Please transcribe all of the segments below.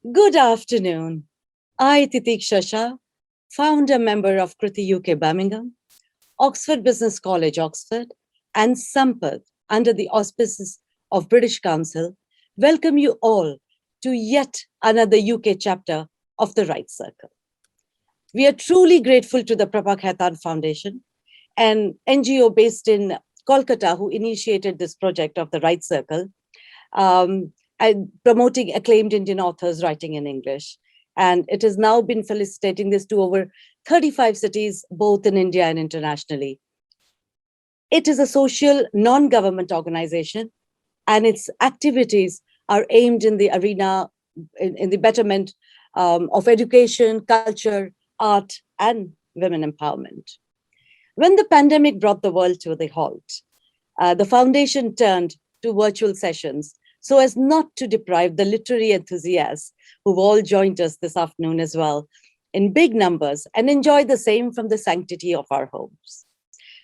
Good afternoon. I, Titiksha Shah, founder member of Kriti UK Birmingham, Oxford Business College, Oxford, and Sampath, under the auspices of British Council, welcome you all to yet another UK chapter of the Right Circle. We are truly grateful to the Prabha Khaitan Foundation, an NGO based in Kolkata who initiated this project of the Right Circle, and promoting acclaimed Indian authors writing in English. And it has now been felicitating this to over 35 cities, both in India and internationally. It is a social non-government organization, and its activities are aimed in the arena, in the betterment of education, culture, art, and women empowerment. When the pandemic brought the world to the halt, the foundation turned to virtual sessions so as not to deprive the literary enthusiasts who've all joined us this afternoon as well in big numbers and enjoy the same from the sanctity of our homes.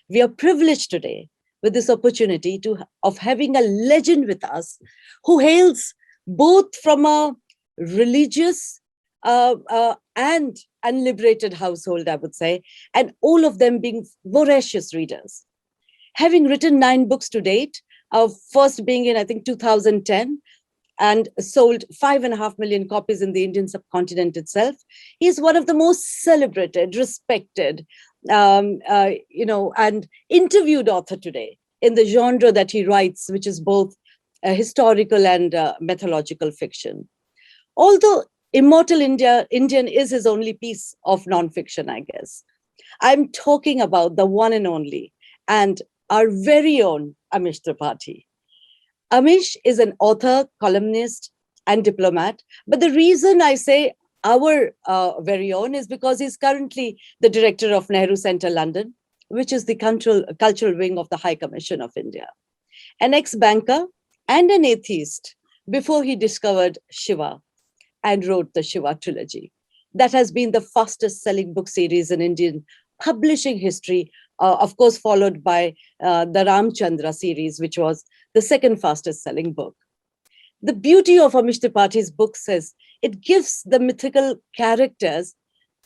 We are privileged today with this opportunity of having a legend with us who hails both from a religious and unliberated household, I would say, and all of them being voracious readers. Having written 9 books to date, first being in, I think, 2010, and sold 5.5 million copies in the Indian subcontinent itself. He is one of the most celebrated, respected, and interviewed author today in the genre that he writes, which is both historical and mythological fiction. Although Immortal Indian is his only piece of nonfiction, I guess. I'm talking about the one and only and our very own Amish Tripathi. Amish is an author, columnist, and diplomat. But the reason I say our very own is because he's currently the director of Nehru Centre, London, which is the cultural wing of the High Commission of India. An ex-banker and an atheist before he discovered Shiva and wrote the Shiva trilogy. That has been the fastest selling book series in Indian publishing history, of course, followed by the Ramchandra series, which was the second fastest selling book. The beauty of Amish Tripathi's books is it gives the mythical characters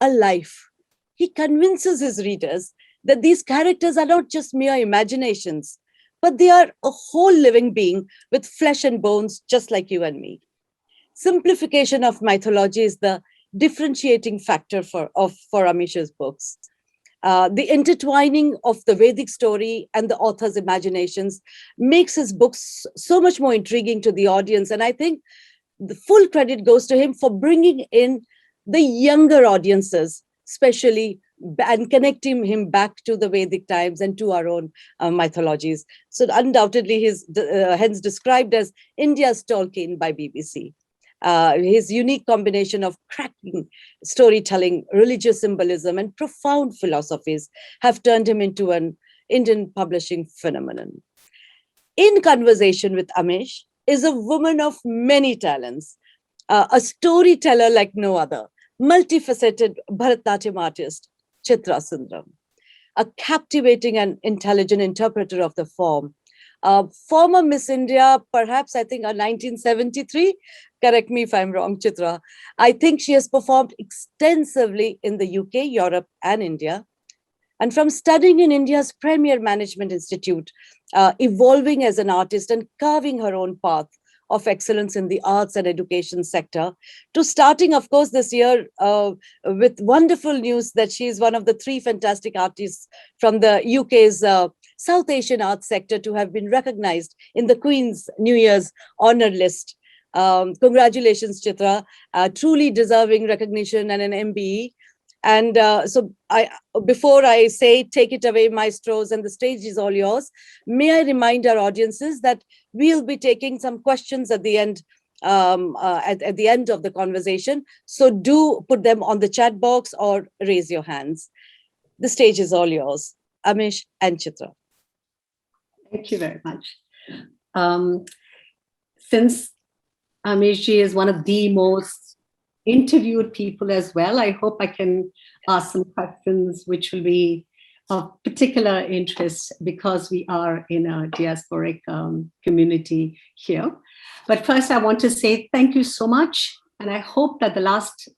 a life. He convinces his readers that these characters are not just mere imaginations, but they are a whole living being with flesh and bones, just like you and me. Simplification of mythology is the differentiating factor for Amish's books. The intertwining of the Vedic story and the author's imaginations makes his books so much more intriguing to the audience. And I think the full credit goes to him for bringing in the younger audiences, especially, and connecting him back to the Vedic times and to our own mythologies. So undoubtedly, he's hence described as India's Tolkien by BBC. His unique combination of cracking storytelling, religious symbolism, and profound philosophies have turned him into an Indian publishing phenomenon. In conversation with Amish is a woman of many talents, a storyteller like no other, multifaceted Bharatanatyam artist, Chitra Sundaram, a captivating and intelligent interpreter of the form, former Miss India, perhaps I think 1973, correct me if I'm wrong, Chitra. I think she has performed extensively in the UK, Europe, and India. And from studying in India's premier management institute, evolving as an artist and carving her own path of excellence in the arts and education sector, to starting, of course, this year with wonderful news that she is one of the 3 fantastic artists from the UK's South Asian arts sector to have been recognized in the Queen's New Year's honor list. Congratulations, Chitra, truly deserving recognition and an MBE. And so before I say, take it away, maestros, and the stage is all yours, may I remind our audiences that we'll be taking some questions at the end, at the end of the conversation. So do put them on the chat box or raise your hands. The stage is all yours, Amish and Chitra. Thank you very much. Since Amishji is one of the most interviewed people as well, I hope I can ask some questions which will be of particular interest because we are in a diasporic community here. But first, I want to say thank you so much And I hope that the last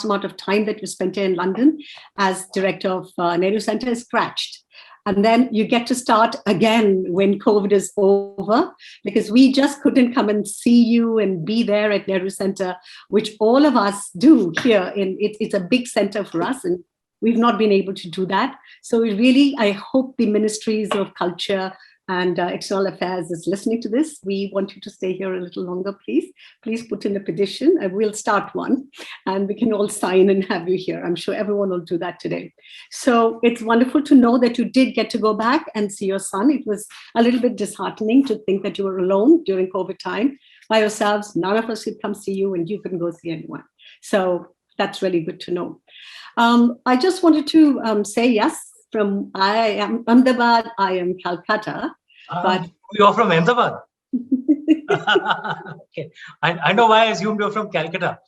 amount of time that you spent here in London as director of Nehru Center is scratched. And then you get to start again when COVID is over, because we just couldn't come and see you and be there at Nehru Center, which all of us do here. It's a big center for us, and we've not been able to do that. So I hope the Ministries of Culture and External Affairs is listening to this. We want you to stay here a little longer, please. Please put in a petition. We'll start one, and we can all sign and have you here. I'm sure everyone will do that today. So it's wonderful to know that you did get to go back and see your son. It was a little bit disheartening to think that you were alone during COVID time by yourselves. None of us could come see you, and you couldn't go see anyone. So that's really good to know. I just wanted to say, yes, I am Ahmedabad, I am Calcutta. But you're from Ahmedabad? Okay. I know why I assumed you're from Calcutta.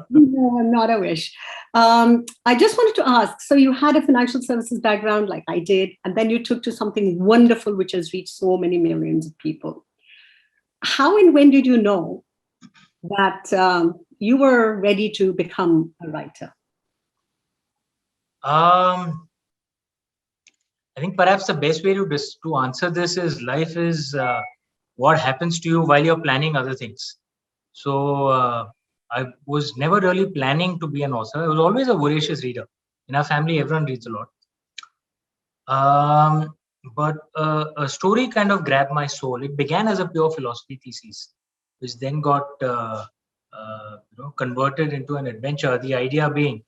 No, not a wish. I just wanted to ask, so you had a financial services background like I did, and then you took to something wonderful which has reached so many millions of people. How and when did you know that you were ready to become a writer? I think perhaps the best way to answer this is life is what happens to you while you're planning other things. So I was never really planning to be an author. I was always a voracious reader. In our family, everyone reads a lot. But a story kind of grabbed my soul. It began as a pure philosophy thesis, which then got converted into an adventure. The idea being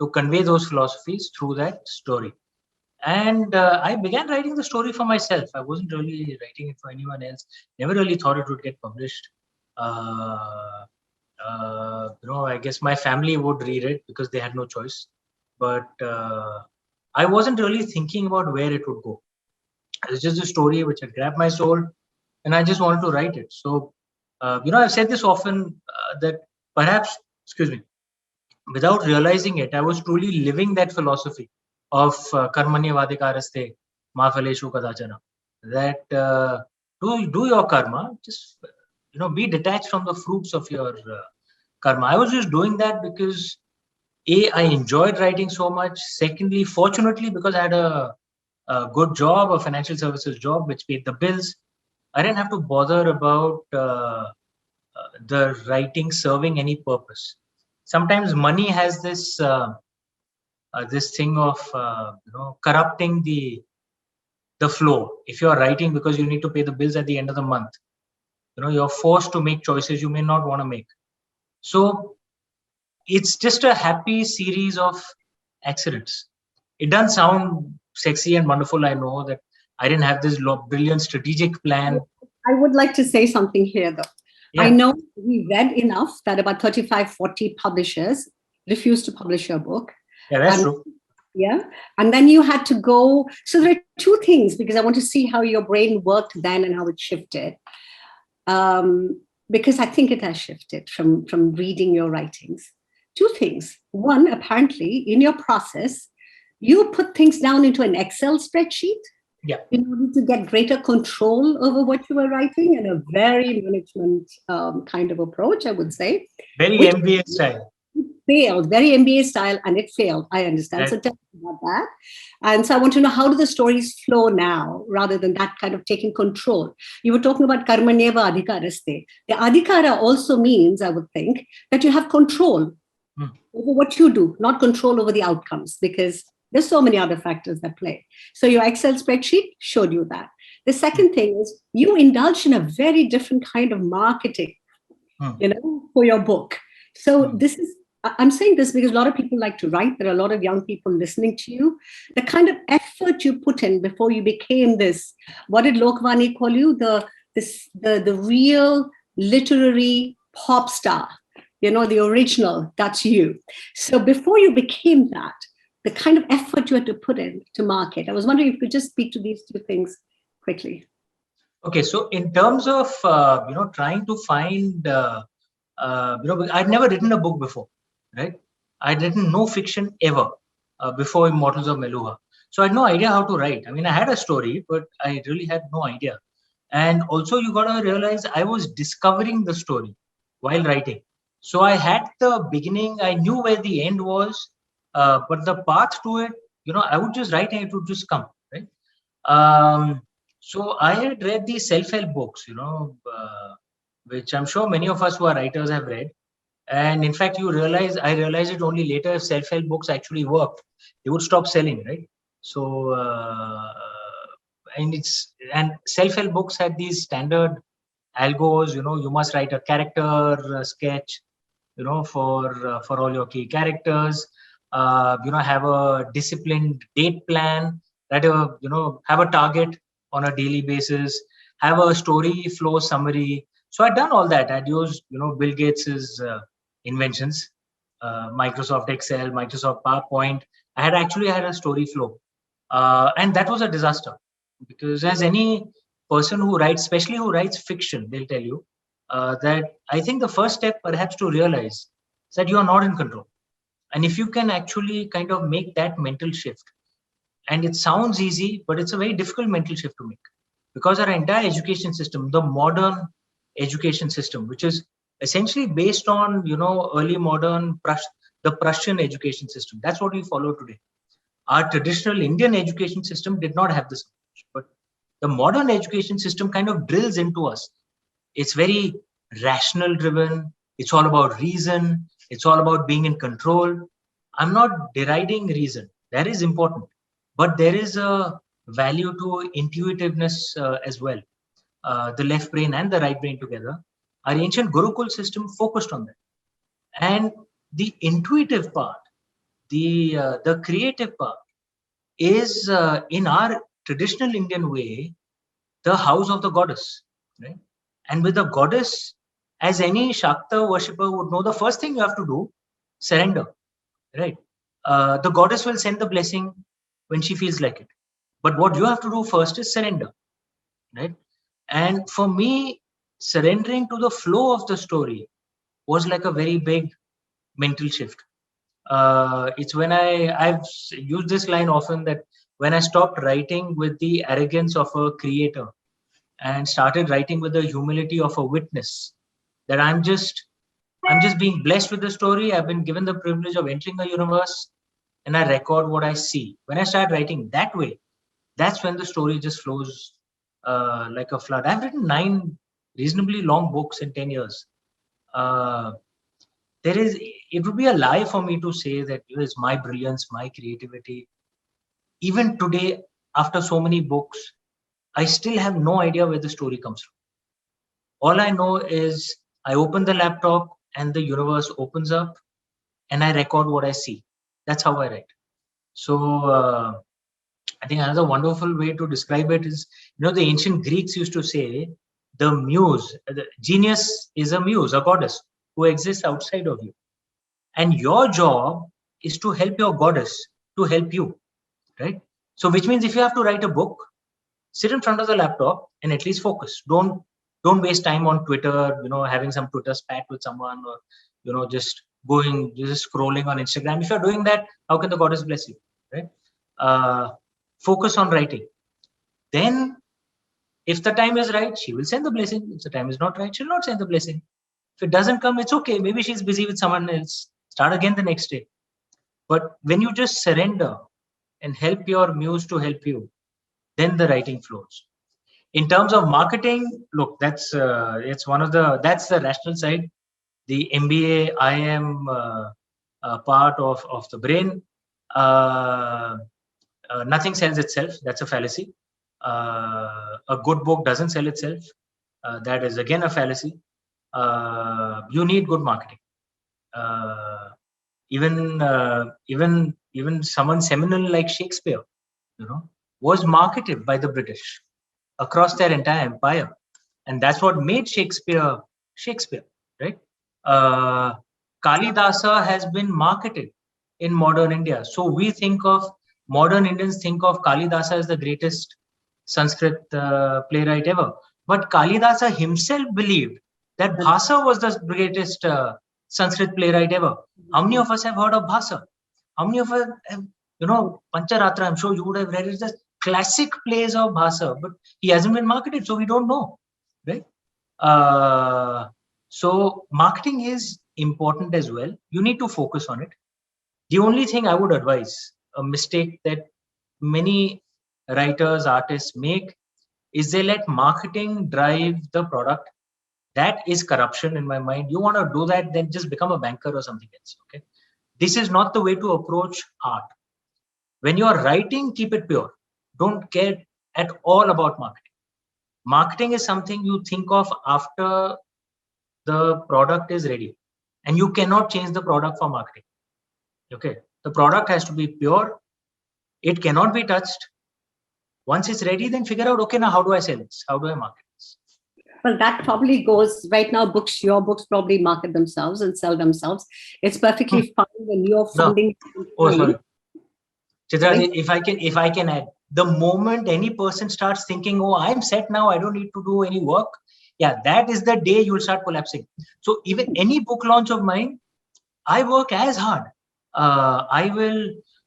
to convey those philosophies through that story. And I began writing the story for myself. I wasn't really writing it for anyone else. Never really thought it would get published. I guess my family would read it because they had no choice. But I wasn't really thinking about where it would go. It was just a story which had grabbed my soul, and I just wanted to write it. So, I've said this often that perhaps, without realizing it, I was truly living that philosophy of karmanya vadikaraste ma phaleshu kadachana, that do your karma, just be detached from the fruits of your karma. I was just doing that because I enjoyed writing so much. Secondly, fortunately, because I had a good job, a financial services job which paid the bills, I didn't have to bother about the writing serving any purpose. Sometimes money has this this thing of corrupting the flow. If you are writing because you need to pay the bills at the end of the month, you're forced to make choices you may not want to make. So it's just a happy series of accidents. It doesn't sound sexy and wonderful. I know that I didn't have this brilliant strategic plan. I would like to say something here, though. Yeah. I know we read enough that about 35, 40 publishers refused to publish your book. Yeah, that's true. Yeah. And then you had to go. So there are two things, because I want to see how your brain worked then and how it shifted. Because I think it has shifted from reading your writings. Two things. One, apparently, in your process, you put things down into an Excel spreadsheet. Yeah. In order to get greater control over what you were writing, and a very management kind of approach, I would say. Very MBA style. Failed, very MBA style, and it failed. I understand. Right. So tell me about that. And so I want to know, how do the stories flow now, rather than that kind of taking control? You were talking about karmanyeva adhikaraste. The adhikara also means, I would think, that you have control over what you do, not control over the outcomes, because there's so many other factors that play. So your Excel spreadsheet showed you that. The second thing is you indulge in a very different kind of marketing, for your book. So this is, I'm saying this because a lot of people like to write. There are a lot of young people listening to you. The kind of effort you put in before you became this, what did Lokvani call you? The real literary pop star, the original, that's you. So before you became that, the kind of effort you had to put in to market. I was wondering if you could just speak to these two things quickly. Okay, so in terms of, trying to find, I'd never written a book before, right? I didn't know fiction ever before Immortals of Meluha. So I had no idea how to write. I mean, I had a story, but I really had no idea. And also you got to realize I was discovering the story while writing. So I had the beginning, I knew where the end was, but the path to it, I would just write and it would just come, right? So I had read these self-help books, which I'm sure many of us who are writers have read. And in fact, I realized it only later, if self-help books actually worked, they would stop selling, right? So, and self-help books had these standard algos, you must write a character sketch, for all your key characters, have a disciplined date plan, have a target on a daily basis, have a story flow summary. So I'd done all that. I'd used, Bill Gates's inventions, Microsoft Excel, Microsoft PowerPoint. I had actually had a story flow. And that was a disaster, because as any person who writes, especially who writes fiction, they'll tell you that I think the first step perhaps to realize is that you are not in control. And if you can actually kind of make that mental shift, and it sounds easy, but it's a very difficult mental shift to make, because our entire education system, the modern education system, which is essentially based on, early modern the Prussian education system, that's what we follow today. Our traditional Indian education system did not have this approach, but the modern education system kind of drills into us. It's very rational driven. It's all about reason. It's all about being in control. I'm not deriding reason. That is important. But there is a value to intuitiveness as well. The left brain and the right brain together. Our ancient Gurukul system focused on that. And the intuitive part, the creative part, is in our traditional Indian way, the house of the goddess, right? And with the goddess, as any Shakta worshipper would know, the first thing you have to do, surrender, right? The goddess will send the blessing when she feels like it. But what you have to do first is surrender, right? And for me, surrendering to the flow of the story was like a very big mental shift. It's when I've used this line often, that when I stopped writing with the arrogance of a creator and started writing with the humility of a witness, that I'm just being blessed with the story. I've been given the privilege of entering a universe, and I record what I see. When I start writing that way, that's when the story just flows like a flood. I've written 9 reasonably long books in 10 years. It would be a lie for me to say that it's my brilliance, my creativity. Even today, after so many books, I still have no idea where the story comes from. All I know is I open the laptop and the universe opens up and I record what I see. That's how I write. So I think another wonderful way to describe it is, the ancient Greeks used to say the muse, the genius is a muse, a goddess who exists outside of you. And your job is to help your goddess to help you, right? So which means if you have to write a book, sit in front of the laptop and at least focus. Don't waste time on Twitter, having some Twitter spat with someone, or, just scrolling on Instagram. If you're doing that, how can the goddess bless you, right? Focus on writing. Then if the time is right, she will send the blessing. If the time is not right, she'll not send the blessing. If it doesn't come, it's okay. Maybe she's busy with someone else. Start again the next day. But when you just surrender and help your muse to help you, then the writing flows. In terms of marketing, look, that's that's the rational side. The MBA, IM part of the brain. Nothing sells itself. That's a fallacy. A good book doesn't sell itself. That is again a fallacy. You need good marketing. Even someone seminal like Shakespeare, was marketed by the British across their entire empire, and that's what made Shakespeare, right? Kalidasa has been marketed in modern India. So we modern Indians think of Kalidasa as the greatest Sanskrit playwright ever. But Kalidasa himself believed that Bhasa was the greatest Sanskrit playwright ever. How many of us have heard of Bhasa? How many of us have, Pancharatra, I'm sure you would have read it, the classic plays of Bhasa, but he hasn't been marketed, so we don't know, right? So marketing is important as well. You need to focus on it. The only thing I would advise, a mistake that many writers, artists make, is they let marketing drive the product. That is corruption in my mind. You want to do that, then just become a banker or something else. Okay. This is not the way to approach art. When you are writing, keep it pure. Don't care at all about marketing. Marketing is something you think of after the product is ready, and you cannot change the product for marketing. Okay. The product has to be pure. It cannot be touched. Once it's ready, then figure out, okay, now how do I sell this? How do I market this? Well, that probably goes right now. Your books probably market themselves and sell themselves. It's perfectly fine when you're funding. Oh, sorry. Chitra, if I can add, the moment any person starts thinking, oh, I'm set now, I don't need to do any work. Yeah, that is the day you'll start collapsing. So even any book launch of mine, I work as hard.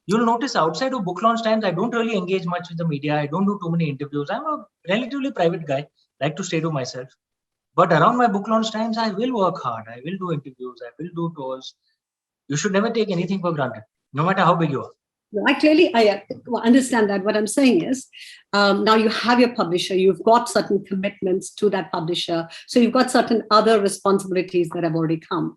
You'll notice outside of book launch times, I don't really engage much with the media. I don't do too many interviews. I'm a relatively private guy, like to stay to myself. But around my book launch times, I will work hard. I will do interviews. I will do tours. You should never take anything for granted, no matter how big you are. I understand that. What I'm saying is, now you have your publisher, you've got certain commitments to that publisher. So you've got certain other responsibilities that have already come.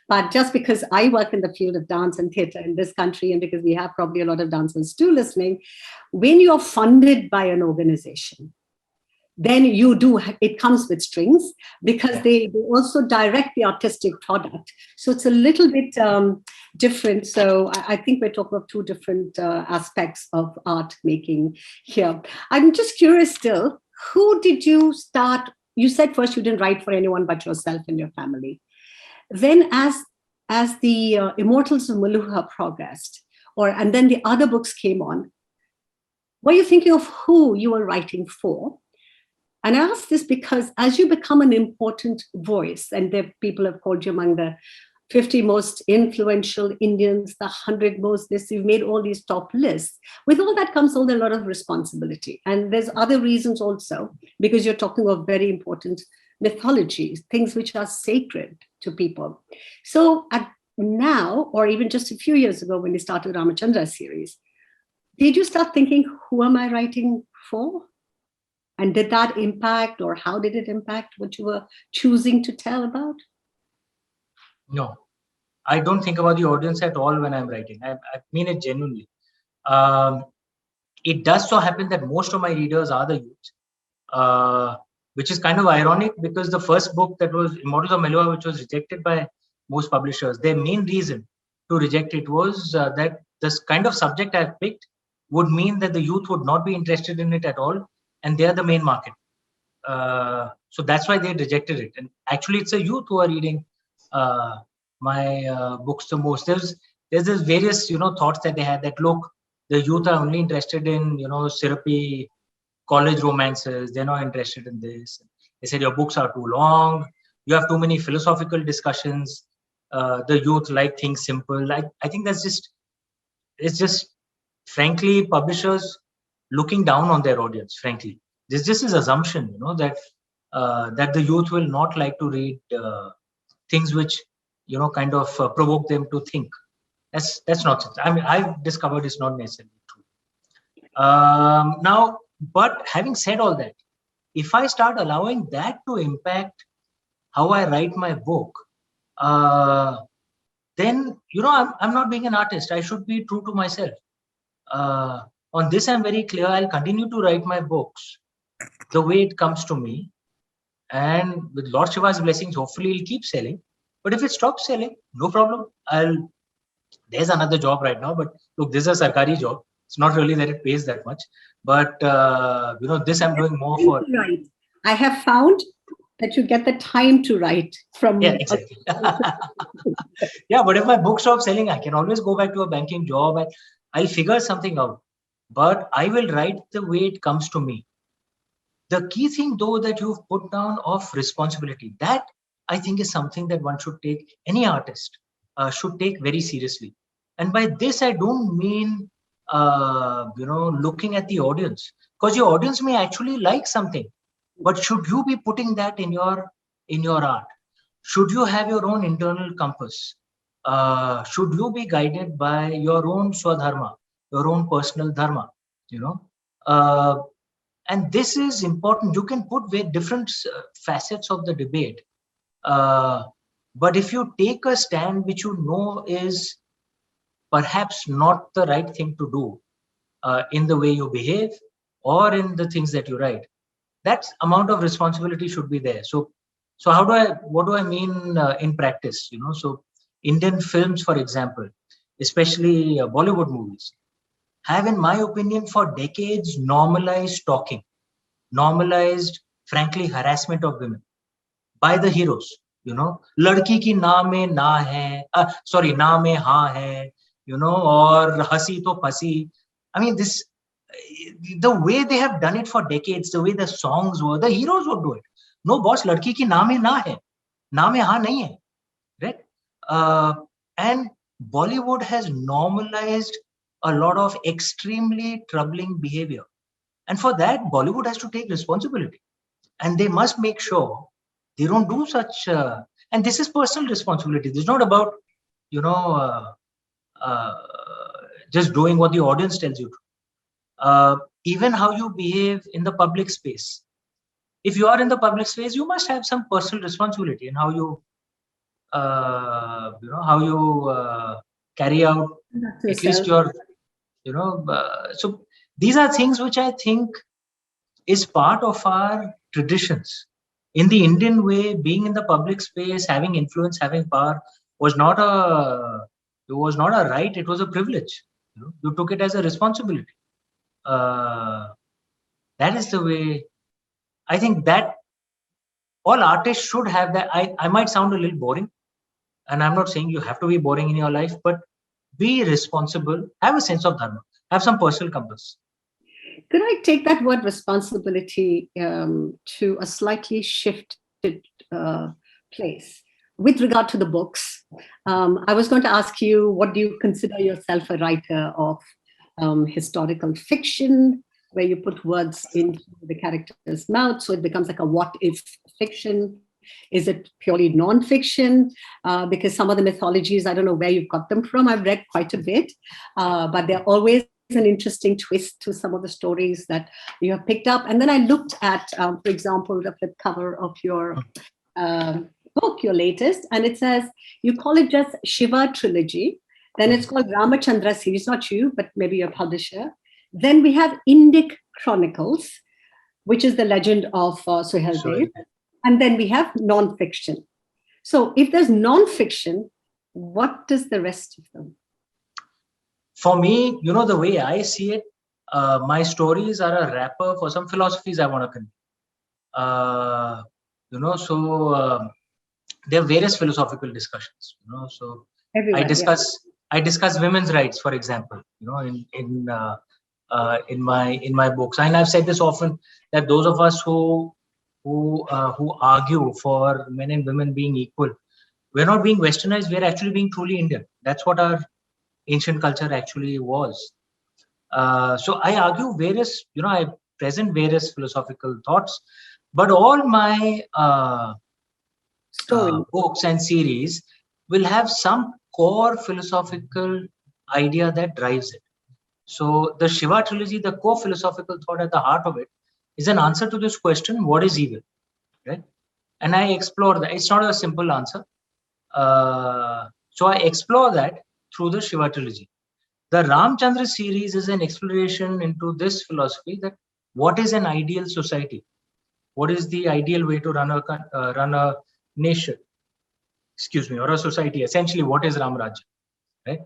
But just because I work in the field of dance and theatre in this country, and because we have probably a lot of dancers too listening, when you're funded by an organization, then it comes with strings, because they also direct the artistic product. So it's a little bit different. So I think we're talking of two different aspects of art making here. I'm just curious still, who did you start? You said first you didn't write for anyone but yourself and your family. Then as the Immortals of Meluha progressed, and then the other books came on, were you thinking of who you were writing for? And I ask this because as you become an important voice, and people have called you among the 50 most influential Indians, the 100 most this, you've made all these top lists. With all that comes a lot of responsibility. And there's other reasons also, because you're talking of very important mythologies, things which are sacred to people. So now, or even just a few years ago when you started Ramachandra series, did you start thinking, who am I writing for? And did that impact, or how did it impact what you were choosing to tell about? No, I don't think about the audience at all when I'm writing. I mean it genuinely. It does so happen that most of my readers are the youth, which is kind of ironic, because the first book, that was Immortals of Meluha, which was rejected by most publishers, their main reason to reject it was that this kind of subject I've picked would mean that the youth would not be interested in it at all, and they are the main market. So that's why they rejected it. And actually, it's the youth who are reading my books the most. There's this various thoughts that they had, that look, the youth are only interested in syrupy college romances. They're not interested in this. They said your books are too long. You have too many philosophical discussions. The youth like things simple. I think it's just frankly publishers looking down on their audience. Frankly, this just is assumption, that the youth will not like to read things which kind of provoke them to think. That's nonsense. I mean, I've discovered it's not necessarily true. Now, but having said all that, if I start allowing that to impact how I write my book, then I'm not being an artist. I should be true to myself. On this, I'm very clear. I'll continue to write my books the way it comes to me, and with Lord Shiva's blessings, hopefully it'll keep selling. But if it stops selling, no problem. There's another job right now, but look, this is a Sarkari job. It's not really that it pays that much, but this I'm doing more for. Right. I have found that you get the time to write from. Yeah, exactly. Yeah, but if my book stops selling, I can always go back to a banking job and I'll figure something out. But I will write the way it comes to me. The key thing, though, that you've put down of responsibility, that I think is something that one should take, any artist should take very seriously. And by this, I don't mean, looking at the audience, because your audience may actually like something, but should you be putting that in your art? should you have your own internal compass? Should you be guided by your own swadharma, your own personal dharma? You know, and this is important. You can put very different facets of the debate, but if you take a stand which you know is perhaps not the right thing to do in the way you behave or in the things that you write, that amount of responsibility should be there. So what do I mean in practice? So Indian films, for example, especially Bollywood movies, have, in my opinion, for decades normalized stalking, normalized, frankly, harassment of women by the heroes. Ladki ki na mein na hai, sorry, na mein haan hai, or hasi to phasi. I mean, the way they have done it for decades, the way the songs were, the heroes would do it. No, boss, ladki ki na mein na hai, na mein haan nahi hai, right? And Bollywood has normalized a lot of extremely troubling behavior. And for that, Bollywood has to take responsibility. And they must make sure they don't do such, and this is personal responsibility. This is not about, just doing what the audience tells you to. Even how you behave in the public space. If you are in the public space, you must have some personal responsibility in how you, carry out at least your, so these are things which I think is part of our traditions. In the Indian way, being in the public space, having influence, having power was not a right, it was a privilege. You took it as a responsibility. That is the way I think that all artists should have that. I might sound a little boring, and I'm not saying you have to be boring in your life, but be responsible, have a sense of dharma, have some personal compass. Could I take that word responsibility to a slightly shifted place with regard to the books? I was going to ask you, what do you consider yourself a writer of historical fiction, where you put words into the character's mouth, so it becomes like a what if fiction? Is it purely non-fiction? Because some of the mythologies, I don't know where you've got them from. I've read quite a bit, but they're always an interesting twist to some of the stories that you have picked up. And then I looked at, for example, the flip cover of your book, your latest, and it says, you call it just Shiva Trilogy. Then it's called Ramachandra series, not you, but maybe your publisher. Then we have Indic Chronicles, which is the legend of Suhail Dev. And then we have non-fiction. So if there's non-fiction, what does the rest of them? For me, the way I see it, my stories are a wrapper for some philosophies I want to convey. So there are various philosophical discussions. So everywhere, I discuss women's rights, for example. In my books, and I've said this often, that those of us who argue for men and women being equal, we're not being westernized, we're actually being truly Indian. That's what our ancient culture actually was. So I argue various, I present various philosophical thoughts, but all my books and series will have some core philosophical idea that drives it. So the Shiva trilogy, the core philosophical thought at the heart of it is an answer to this question: what is evil? Right? And I explore that. It's not a simple answer. So I explore that through the Shiva trilogy. The Ramchandra series is an exploration into this philosophy, that what is an ideal society? What is the ideal way to run a nation? Or a society. Essentially, what is Ram Rajya? Right?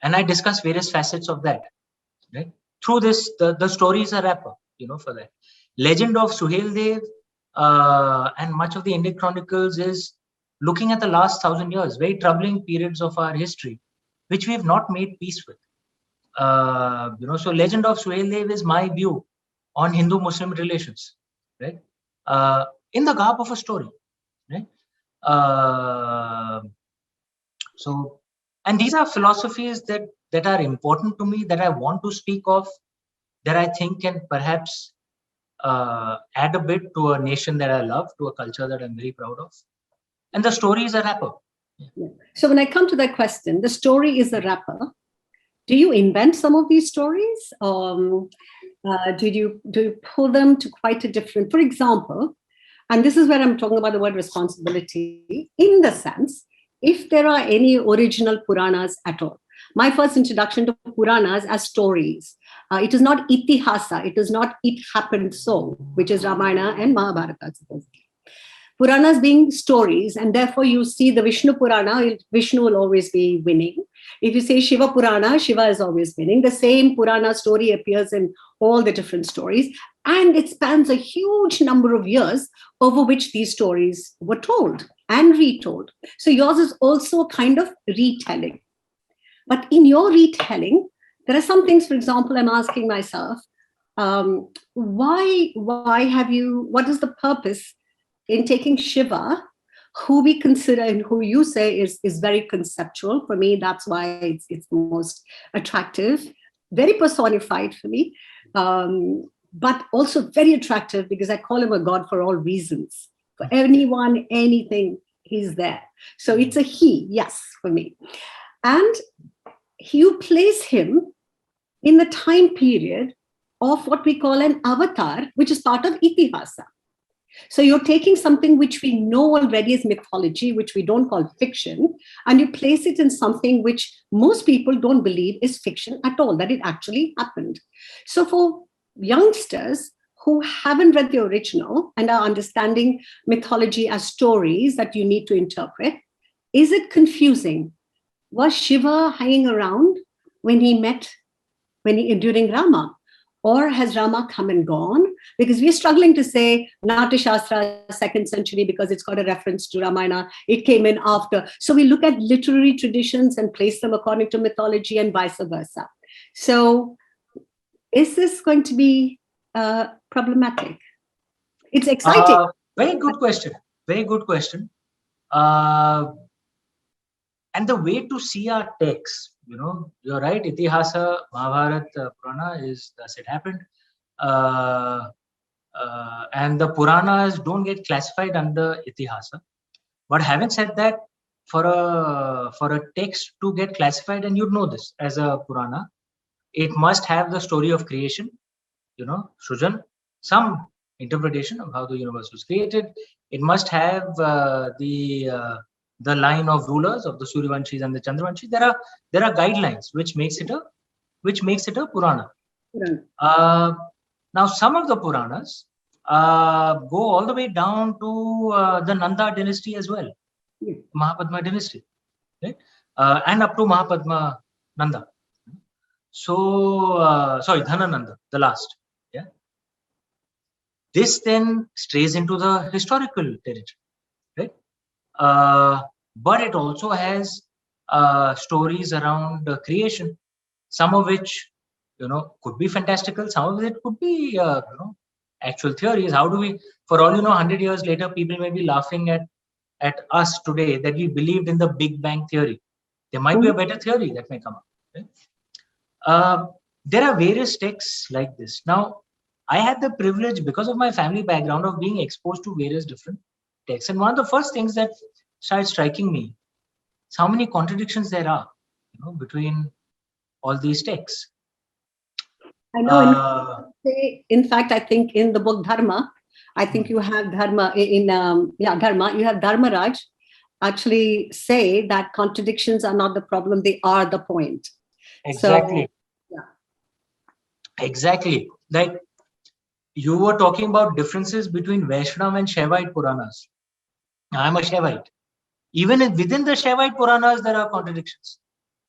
And I discuss various facets of that. Right? Through this, the story is a wrapper, for that. Legend of Suhail Dev and much of the Indic Chronicles is looking at the last 1,000 years, very troubling periods of our history, which we have not made peace with. So Legend of Suhail Dev is my view on Hindu-Muslim relations, right? In the garb of a story, right? So, and these are philosophies that are important to me, that I want to speak of, that I think can perhaps add a bit to a nation that I love, to a culture that I'm very proud of. And the story is a wrapper. Yeah. So when I come to that question, the story is the wrapper. Do you invent some of these stories? Do you pull them to quite a different, for example, and this is where I'm talking about the word responsibility, in the sense, if there are any original Puranas at all. My first introduction to Puranas as stories. It is not itihasa, it is not it happened so, which is Ramayana and Mahabharata, supposedly. Puranas being stories, and therefore you see the Vishnu Purana, Vishnu will always be winning. If you say Shiva Purana, Shiva is always winning. The same Purana story appears in all the different stories, and it spans a huge number of years over which these stories were told and retold. So yours is also a kind of retelling. But in your retelling, there are some things, for example, I'm asking myself, why have you, what is the purpose in taking Shiva, who we consider and who you say is very conceptual? For me, that's why it's the most attractive, very personified for me, but also very attractive because I call him a god for all reasons. For anyone, anything, he's there. So it's a he, yes, for me. And you place him in the time period of what we call an avatar, which is part of itihasa. So you're taking something which we know already as mythology, which we don't call fiction, and you place it in something which most people don't believe is fiction at all, that it actually happened. So for youngsters who haven't read the original and are understanding mythology as stories that you need to interpret, is it confusing? Was Shiva hanging around when he met during Rama? Or has Rama come and gone? Because we're struggling to say Natya Shastra, 2nd century, because it's got a reference to Ramayana. It came in after. So we look at literary traditions and place them according to mythology and vice versa. So is this going to be problematic? It's exciting. Very good question. Very good question. And the way to see our texts, you're right, Itihasa, Mahabharata, Purana is thus it happened. And the Puranas don't get classified under Itihasa. But having said that, for a text to get classified, and you'd know this as a Purana, it must have the story of creation, Srujan, some interpretation of how the universe was created. It must have the line of rulers of the Suryavanshis and the Chandravanshis. There are guidelines which makes it a Purana. Now some of the Puranas go all the way down to the Nanda dynasty as well, Mahapadma dynasty, right? And up to Mahapadma Nanda. So sorry, Dhanananda, the last. Yeah. This then strays into the historical territory, right? But it also has stories around creation, some of which could be fantastical, some of it could be actual theories. How do we, for all 100 years later, people may be laughing at us today that we believed in the Big Bang theory. There might be a better theory that may come up. Right? There are various texts like this. Now, I had the privilege, because of my family background, of being exposed to various different texts. And one of the first things that started striking me is how many contradictions there are, between all these texts. I know. In fact, I think in the book Dharma, I think you have Dharma Dharma. You have Dharmaraj actually say that contradictions are not the problem; they are the point. Exactly. So, yeah. Exactly. Like you were talking about differences between Vaishnava and Shaivite Puranas. I'm a Shaivite. Even within the Shaivite Puranas, there are contradictions.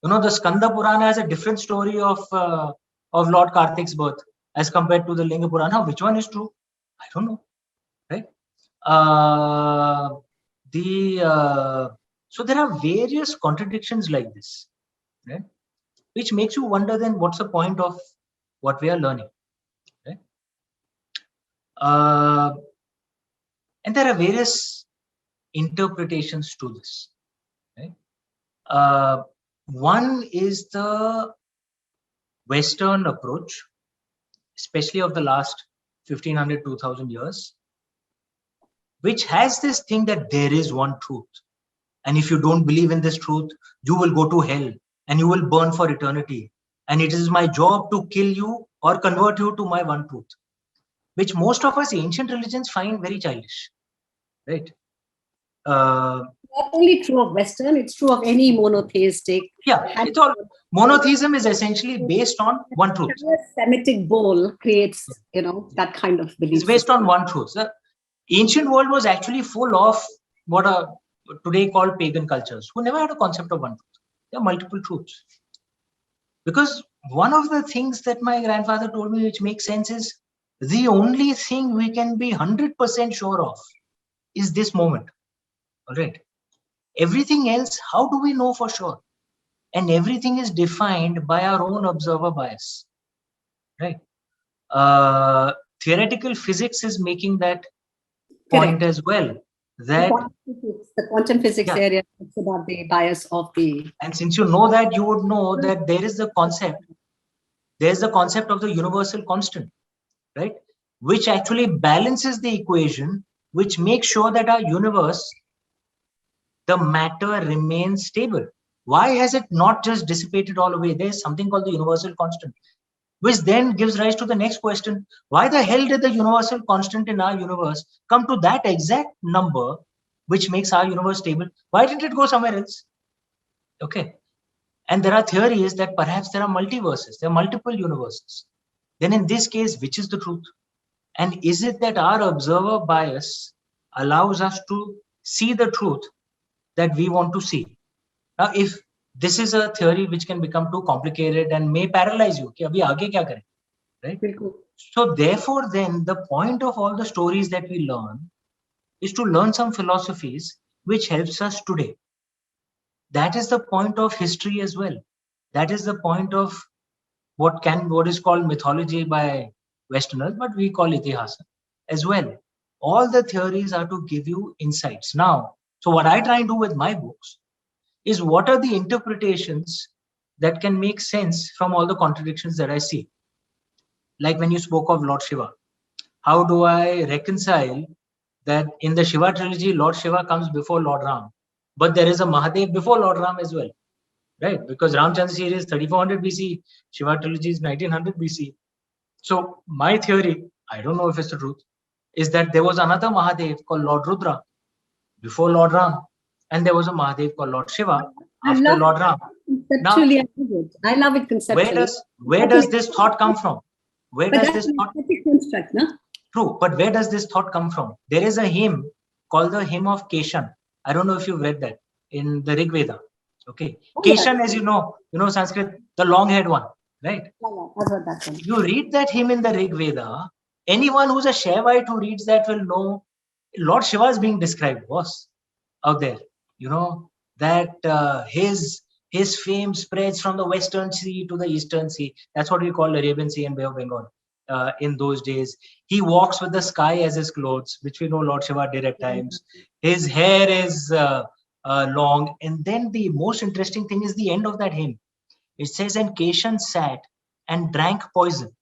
The Skanda Purana has a different story of Lord Kartik's birth as compared to the Linga Purana. Which one is true? I don't know. Right? So there are various contradictions like this, right? Which makes you wonder then what's the point of what we are learning, right? And there are various interpretations to this, right? One is the Western approach, especially of the last 1500, 2000 years, which has this thing that there is one truth. And if you don't believe in this truth, you will go to hell and you will burn for eternity. And it is my job to kill you or convert you to my one truth, which most of us ancient religions find very childish, right? Not only true of Western, it's true of any monotheistic. Yeah, it's all monotheism is essentially based on one truth. Semitic bowl creates, that kind of belief. It's based on one truth. The ancient world was actually full of what are today called pagan cultures, who never had a concept of one truth. There are multiple truths. Because one of the things that my grandfather told me, which makes sense, is the only thing we can be 100% sure of is this moment. All right. Everything else, how do we know for sure? And everything is defined by our own observer bias, right? Theoretical physics is making that point as well. That the quantum physics area talks about the bias of the. And since you know that, you would know that there is the concept. There's the concept of the universal constant, right? Which actually balances the equation, which makes sure that our universe, the matter remains stable. Why has it not just dissipated all away? There's something called the universal constant, which then gives rise to the next question. Why the hell did the universal constant in our universe come to that exact number, which makes our universe stable? Why didn't it go somewhere else? Okay. And there are theories that perhaps there are multiverses, there are multiple universes. Then in this case, which is the truth? And is it that our observer bias allows us to see the truth that we want to see? Now, if this is a theory which can become too complicated and may paralyze you, कि अभी आगे क्या करें, right? So therefore, then the point of all the stories that we learn is to learn some philosophies which helps us today. That is the point of history as well. That is the point of what is called mythology by Westerners, but we call itihasa as well. All the theories are to give you insights. Now, so what I try and do with my books is what are the interpretations that can make sense from all the contradictions that I see. Like when you spoke of Lord Shiva, how do I reconcile that in the Shiva trilogy, Lord Shiva comes before Lord Ram, but there is a Mahadev before Lord Ram as well, right? Because Ramchandra series is 3400 BC, Shiva trilogy is 1900 BC. So my theory, I don't know if it's the truth, is that there was another Mahadev called Lord Rudra before Lord Ram, and there was a Mahadev called Lord Shiva after Lord Ram. Conceptually, I love it conceptually. Where does this thought come from? Where does this thought? Construct, no? True, but where does this thought come from? There is a hymn called the hymn of Keshan. I don't know if you've read that in the Rig Veda. Okay, Keshan, as you know Sanskrit, the long-haired one, right? I've heard that one. You read that hymn in the Rig Veda. Anyone who's a Shaivite who reads that will know Lord Shiva is being described, boss, out there. That his fame spreads from the Western Sea to the Eastern Sea. That's what we call Arabian Sea and Bay of Bengal in those days. He walks with the sky as his clothes, which we know Lord Shiva did at times. His hair is long. And then the most interesting thing is the end of that hymn. It says, and Keshan sat and drank poison.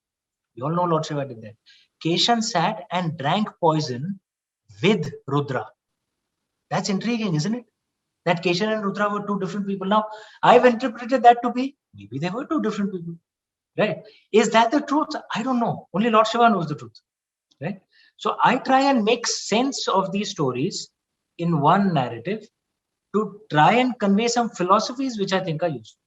You all know Lord Shiva did that. Keshan sat and drank poison with Rudra. That's intriguing, isn't it? That Keshan and Rudra were two different people. Now, I've interpreted that to be, maybe they were two different people, right? Is that the truth? I don't know. Only Lord Shiva knows the truth, right? So I try and make sense of these stories in one narrative to try and convey some philosophies which I think are useful.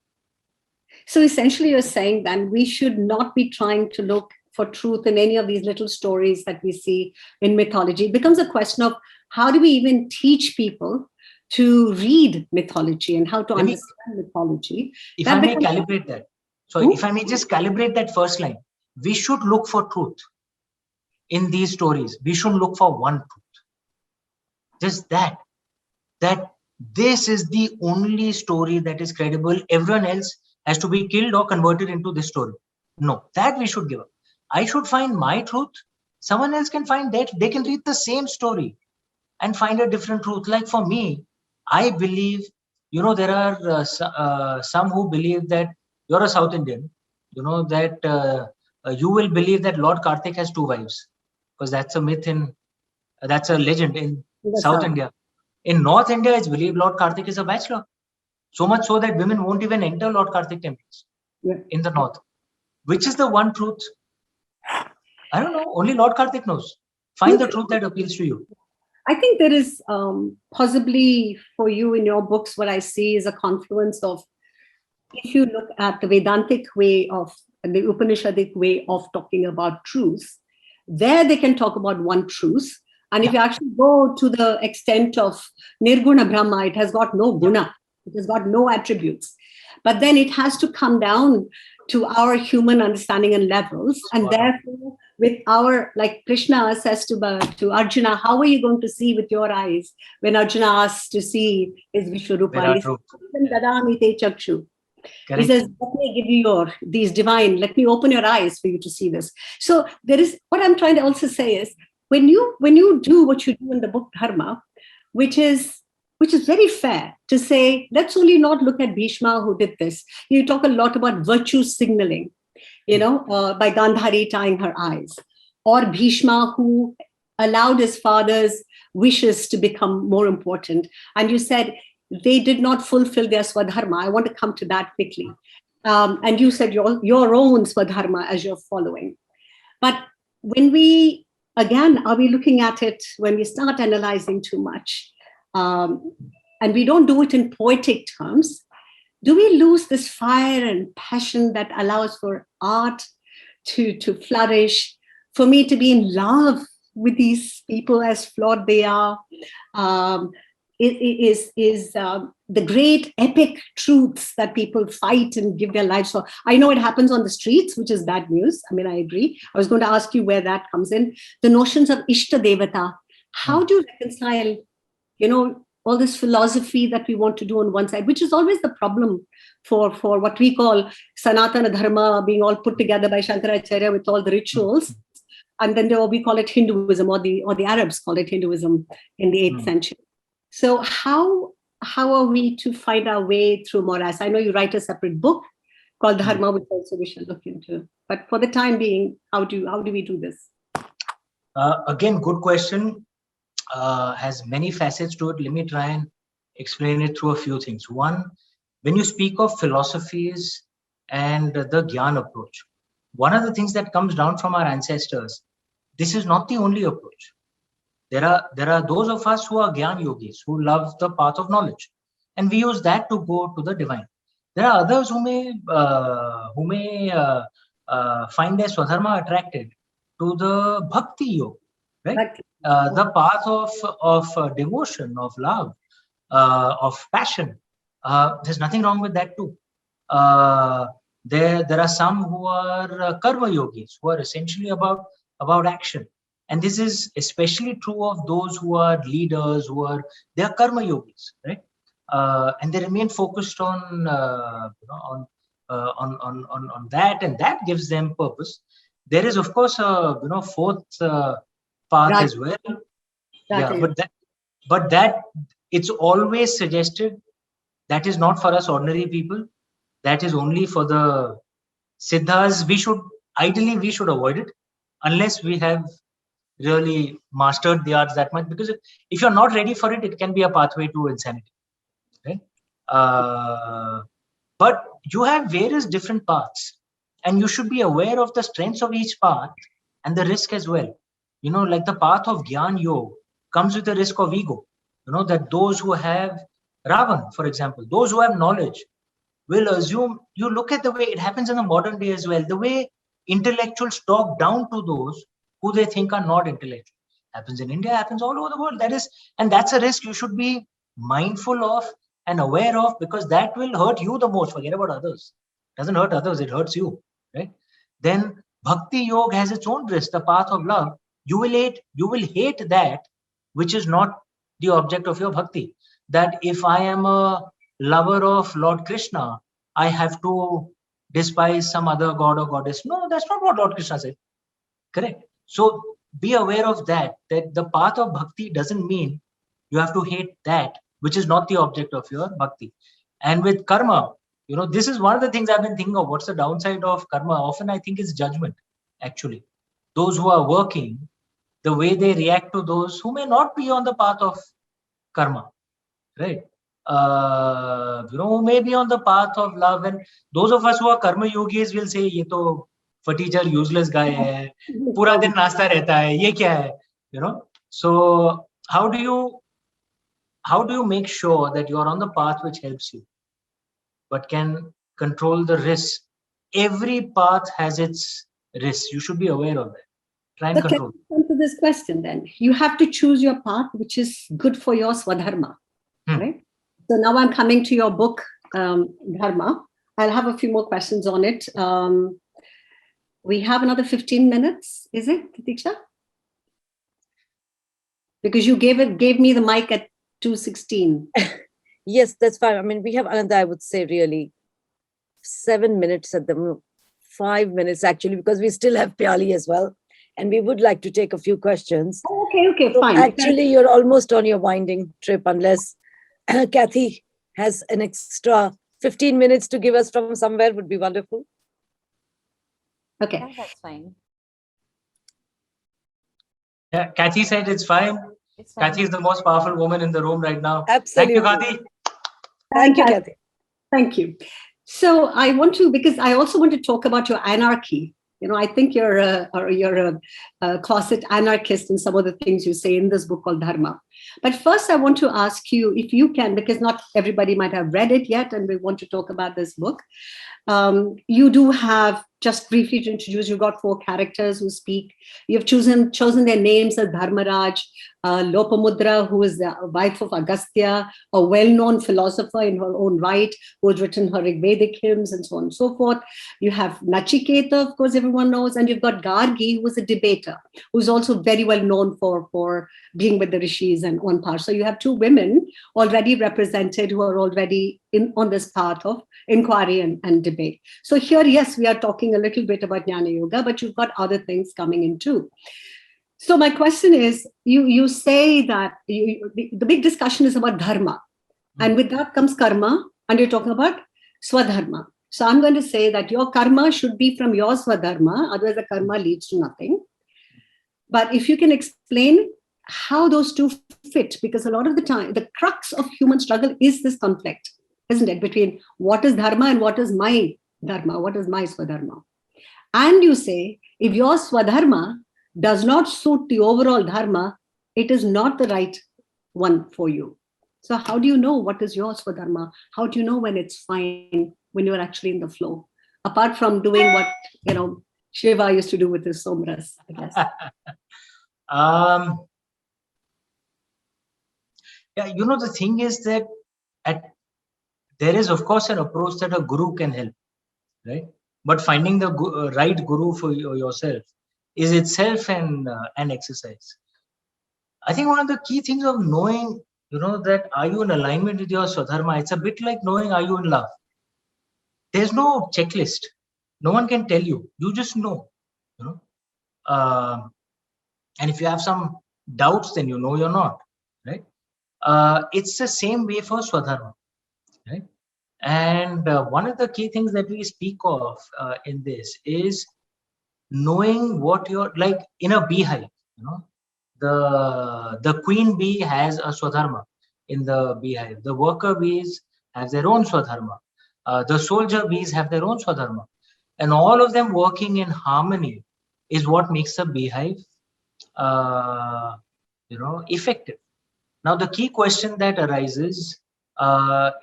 So essentially you're saying then we should not be trying to look for truth in any of these little stories that we see in mythology. It becomes a question of how do we even teach people to read mythology and how to understand mythology. If I may calibrate that. So if I may just calibrate that first line, we should look for truth in these stories. We should look for one truth. Just that this is the only story that is credible. Everyone else has to be killed or converted into this story. No, that we should give up. I should find my truth. Someone else can find that. They can read the same story and find a different truth. Like for me, I believe, there are some who believe that you're a South Indian, that you will believe that Lord Karthik has two wives. because that's a myth that's a legend in In the South South. India. In North India, it's believed Lord Kartik is a bachelor. So much so that women won't even enter Lord Kartik temples Yeah. in the North. Which is the one truth? I don't know. Only Lord Kartik knows. Find the truth that appeals to you. I think there is possibly for you in your books, what I see is a confluence of, if you look at the Vedantic way of, the Upanishadic way of talking about truth, there they can talk about one truth. And if you actually go to the extent of Nirguna Brahma, it has got no guna, it has got no attributes. But then it has to come down to our human understanding and levels. And therefore, with our, like Krishna says to Arjuna, how are you going to see with your eyes? When Arjuna asks to see his Vishwarupa, he says, "Dadami te chakshu." He says, let me give you these divine, let me open your eyes for you to see this. So there is, what I'm trying to also say is, when you do what you do in the book Dharma, which is very fair to say, let's only not look at Bhishma who did this. You talk a lot about virtue signaling, by Gandhari tying her eyes, or Bhishma who allowed his father's wishes to become more important. And you said they did not fulfill their Swadharma. I want to come to that quickly. And you said your own Swadharma as you're following. But when we, again, are we looking at it when we start analyzing too much, and we don't do it in poetic terms, do we lose this fire and passion that allows for art to flourish, for me to be in love with these people as flawed they are? The great epic truths that people fight and give their lives for. I know it happens on the streets, which is bad news. I mean, I agree. I was going to ask you where that comes in. The notions of Ishta Devata. How do you reconcile, all this philosophy that we want to do on one side, which is always the problem for what we call Sanatana Dharma being all put together by Shankaracharya with all the rituals. And then we call it Hinduism, or the Arabs call it Hinduism in the 8th century. So how are we to find our way through morass? I know you write a separate book called Dharma, which also we shall look into. But for the time being, how do we do this? Again, good question. Has many facets to it. Let me try and explain it through a few things. One, when you speak of philosophies and the Gyan approach, one of the things that comes down from our ancestors, this is not the only approach. There are those of us who are Gyan yogis, who love the path of knowledge, and we use that to go to the divine. There are others who may find their Swadharma attracted to the Bhakti yoga, right? The path of devotion, of love, of passion. There's nothing wrong with that too. There are some who are karma yogis, who are essentially about action. And this is especially true of those who are leaders, they are karma yogis, right? And they remain focused on that, and that gives them purpose. There is, of course, a fourth path as well. But that it's always suggested that is not for us ordinary people. That is only for the siddhas. We should avoid it unless we have really mastered the arts that much, because if you're not ready for it, it can be a pathway to insanity, right? But you have various different paths, and you should be aware of the strengths of each path and the risk as well. Like the path of Gyan Yoga comes with the risk of ego. That those who have Ravan, for example, those who have knowledge will assume, you look at the way it happens in the modern day as well, the way intellectuals talk down to those who they think are not intellectual. Happens in India, happens all over the world. That's a risk you should be mindful of and aware of, because that will hurt you the most. Forget about others. It doesn't hurt others, it hurts you, right? Then Bhakti Yoga has its own risk, the path of love. You will hate that which is not the object of your bhakti. That if I am a lover of Lord Krishna, I have to despise some other god or goddess. No, that's not what Lord Krishna said. Correct. So be aware of that the path of bhakti doesn't mean you have to hate that which is not the object of your bhakti. And with karma, this is one of the things I've been thinking of. What's the downside of karma? Often I think it's judgment, actually. Those who are working the way they react to those who may not be on the path of karma, right? Who may be on the path of love, and those of us who are karma yogis will say, "Ye to fatijar useless guy hai, pura din naasta rehta hai, ye kya hai?" So how do you make sure that you are on the path which helps you, but can control the risks? Every path has its risks. You should be aware of that. Try and Okay, control. to this question then. You have to choose your path which is good for your swadharma, right? So now I'm coming to your book, Dharma. I'll have a few more questions on it. We have another 15 minutes, is it, Diksha? Because you gave me the mic at 2:16. Yes, that's fine. I mean, we have another, I would say, really 7 minutes at the moment, 5 minutes actually, because we still have Pyali as well. And we would like to take a few questions. Okay, So fine. actually, you're almost on your winding trip, unless Kathy has an extra 15 minutes to give us from somewhere, would be wonderful. Okay. Yeah, that's fine. Yeah, Kathy said it's fine. It's fine. Kathy is the most powerful woman in the room right now. Absolutely. Thank you, Kathy. Thank you, Kathy. Thank you. So I want to, because I also want to talk about your anarchy. I think you're a closet anarchist in some of the things you say in this book called Dharma. But first, I want to ask you if you can, because not everybody might have read it yet, and we want to talk about this book. You do have, just briefly to introduce, you've got 4 characters who speak. You've chosen their names as Dharmaraj, Lopamudra, who is the wife of Agastya, a well-known philosopher in her own right, who has written her Vedic hymns and so on and so forth. You have Nachiketa, of course, everyone knows, and you've got Gargi, who is a debater, who's also very well known for being with the rishis and on par. So you have 2 women already represented who are already on this path of inquiry and debate. So here, yes, we are talking a little bit about Jnana Yoga, but you've got other things coming in too. So my question is, you say that the big discussion is about dharma, and with that comes karma, and you're talking about swadharma. So I'm going to say that your karma should be from your swadharma, otherwise the karma leads to nothing. But if you can explain how those two fit, because a lot of the time, the crux of human struggle is this conflict, isn't it, between what is dharma and what is my dharma, what is my swadharma. And you say, if your swadharma does not suit the overall dharma, it is not the right one for you. So how do you know what is your swadharma? How do you know when it's fine, when you're actually in the flow? Apart from doing what, Shiva used to do with his somras, I guess. The thing is that there is, of course, an approach that a guru can help, right? But finding the right guru for yourself is itself an exercise. I think one of the key things of knowing, that are you in alignment with your swadharma, it's a bit like knowing, are you in love? There's no checklist. No one can tell you. You just know, and if you have some doubts, then you're not, right? It's the same way for swadharma, right? And one of the key things that we speak of in this is knowing what you're like in a beehive. The queen bee has a swadharma in the beehive. The worker bees have their own swadharma. The soldier bees have their own swadharma, and all of them working in harmony is what makes the beehive, effective. Now, the key question that arises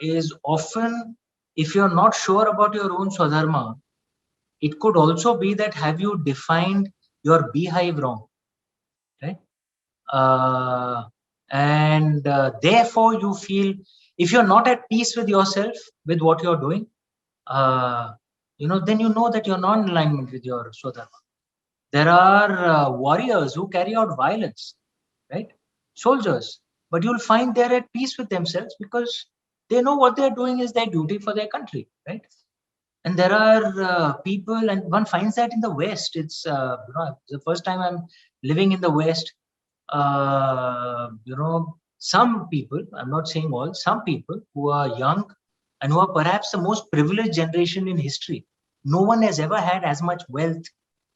is often, if you're not sure about your own swadharma, it could also be that have you defined your beehive wrong, right? And therefore you feel, if you're not at peace with yourself, with what you're doing, then you know that you're not in alignment with your swadharma. There are warriors who carry out violence, right? Soldiers. But you'll find they're at peace with themselves because they know what they're doing is their duty for their country, right? And there are people, and one finds that in the West. It's the first time I'm living in the West. Some people, I'm not saying all, some people who are young and who are perhaps the most privileged generation in history. No one has ever had as much wealth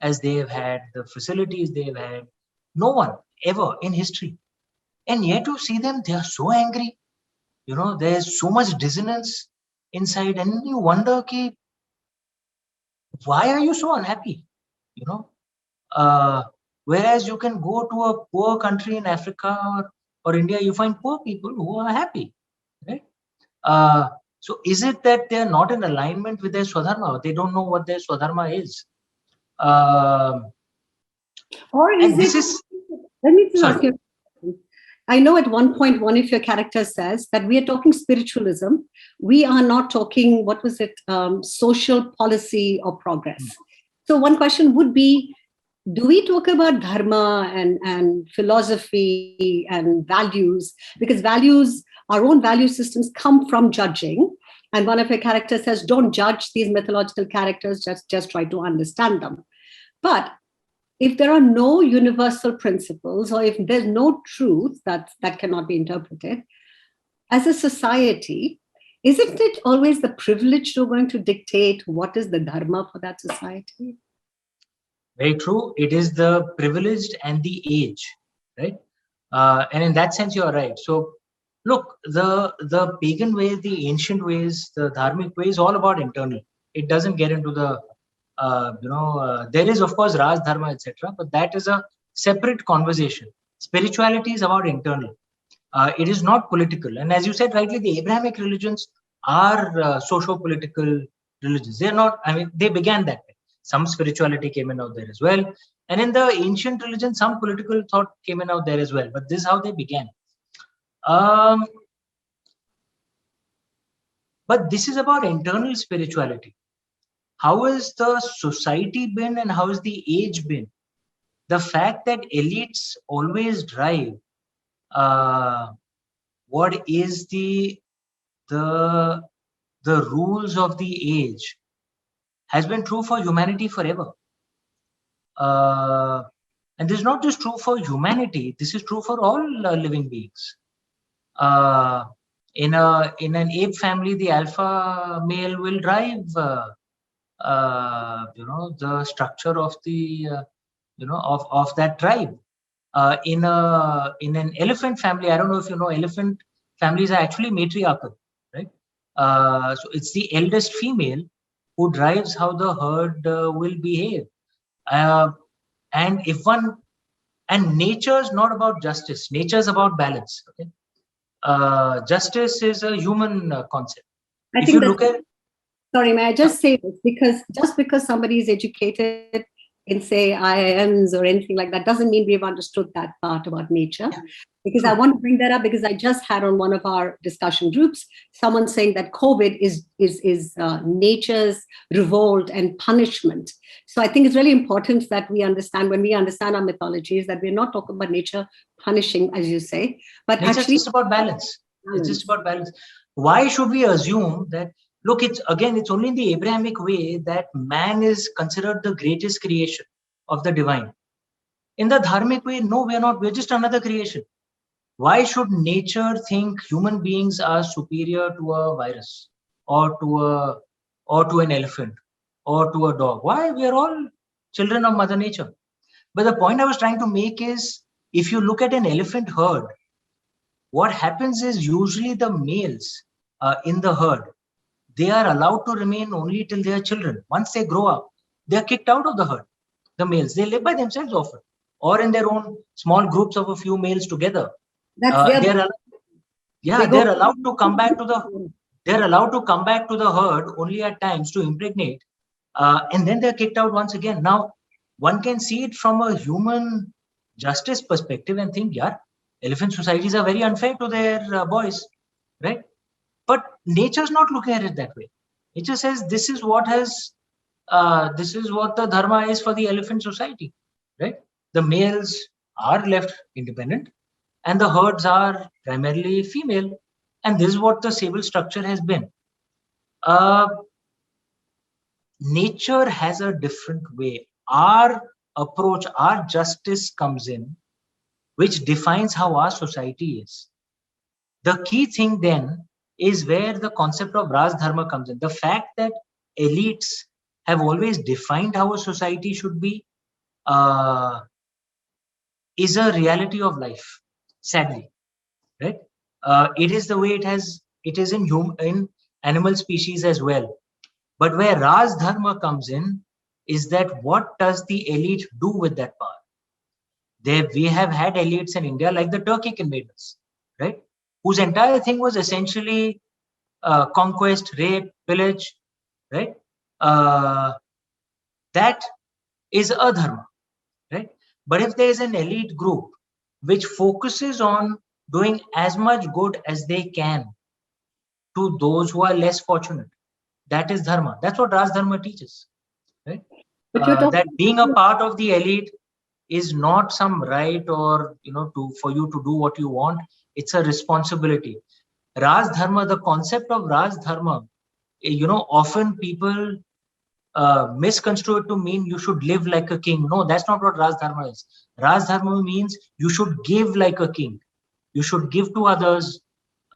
as they have had, the facilities they have had. No one ever in history. And yet you see them, they are so angry. There's so much dissonance inside, and you wonder, ki, why are you so unhappy? You know, whereas you can go to a poor country in Africa or India, you find poor people who are happy, right? So is it that they're not in alignment with their Swadharma? They don't know what their Swadharma is. Or is And this it, is, let me just sorry. ask you a question. I know at one point one of your characters says that we are talking spiritualism. We are not talking, what was it, social policy or progress. So one question would be, do we talk about dharma and philosophy and values? Because values, our own value systems come from judging. And one of your characters says, don't judge these mythological characters, just try to understand them. But if there are no universal principles, or if there's no truth that cannot be interpreted, as a society, isn't it always the privileged who are going to dictate what is the dharma for that society? Very true. It is the privileged and the age, right? And in that sense, you are right. So, look, the pagan ways, the ancient ways, the dharmic ways, all about internal. It doesn't get into the, there is of course Raj Dharma, etc., but that is a separate conversation. Spirituality is about internal. It is not political. And as you said rightly, the Abrahamic religions are socio-political religions. They're not. I mean, they began that way. Some spirituality came in out there as well. And in the ancient religion, some political thought came in out there as well. But this is how they began. But this is about internal spirituality. How has the society been and how has the age been? The fact that elites always drive what is the rules of the age has been true for humanity forever. And this is not just true for humanity, this is true for all living beings. In an ape family, the alpha male will drive the structure of the of that tribe. In an elephant family, I don't know if you know, elephant families are actually matriarchal, right? So it's the eldest female who drives how the herd will behave. And nature is not about justice. Nature is about balance. Okay, justice is a human concept. If you look at, sorry, may I just say this? Because just because somebody is educated in, say, IIMs or anything like that, doesn't mean we've understood that part about nature. Yeah. Because I want to bring that up because I just had on one of our discussion groups someone saying that COVID is nature's revolt and punishment. So I think it's really important that we understand, when we understand our mythologies, that we're not talking about nature punishing, as you say, but it's actually just about balance. It's just about balance. Why should we assume that? Look, it's only in the Abrahamic way that man is considered the greatest creation of the divine. In the dharmic way, no, we're not. We're just another creation. Why should nature think human beings are superior to a virus or to an elephant or to a dog? Why? We are all children of Mother Nature. But the point I was trying to make is, if you look at an elephant herd, what happens is usually the males in the herd, they are allowed to remain only till they are children. Once they grow up, they are kicked out of the herd. The males, they live by themselves often, or in their own small groups of a few males together. They're allowed to come back to the. They're allowed to come back to the herd only at times to impregnate, and then they're kicked out once again. Now, one can see it from a human justice perspective and think, yeah, elephant societies are very unfair to their boys, right? But nature's not looking at it that way. Nature says this is what the dharma is for the elephant society, right? The males are left independent and the herds are primarily female. And this is what the stable structure has been. Nature has a different way. Our approach, our justice comes in, which defines how our society is. The key thing then is where the concept of Raj Dharma comes in. The fact that elites have always defined how a society should be, is a reality of life, sadly, right? It is the way it is in animal species as well. But where Raj Dharma comes in is that what does the elite do with that power? We have had elites in India like the Turkic invaders, right? Whose entire thing was essentially conquest, rape, pillage, right? That is a dharma, right? But if there is an elite group which focuses on doing as much good as they can to those who are less fortunate, that is dharma. That's what Raj Dharma teaches, right? But you're That talking being a part of the elite is not some right or for you to do what you want. It's a responsibility. Raj Dharma, the concept of Raj Dharma, often people misconstrue it to mean you should live like a king. No, that's not what Raj Dharma is. Raj Dharma means you should give like a king. You should give to others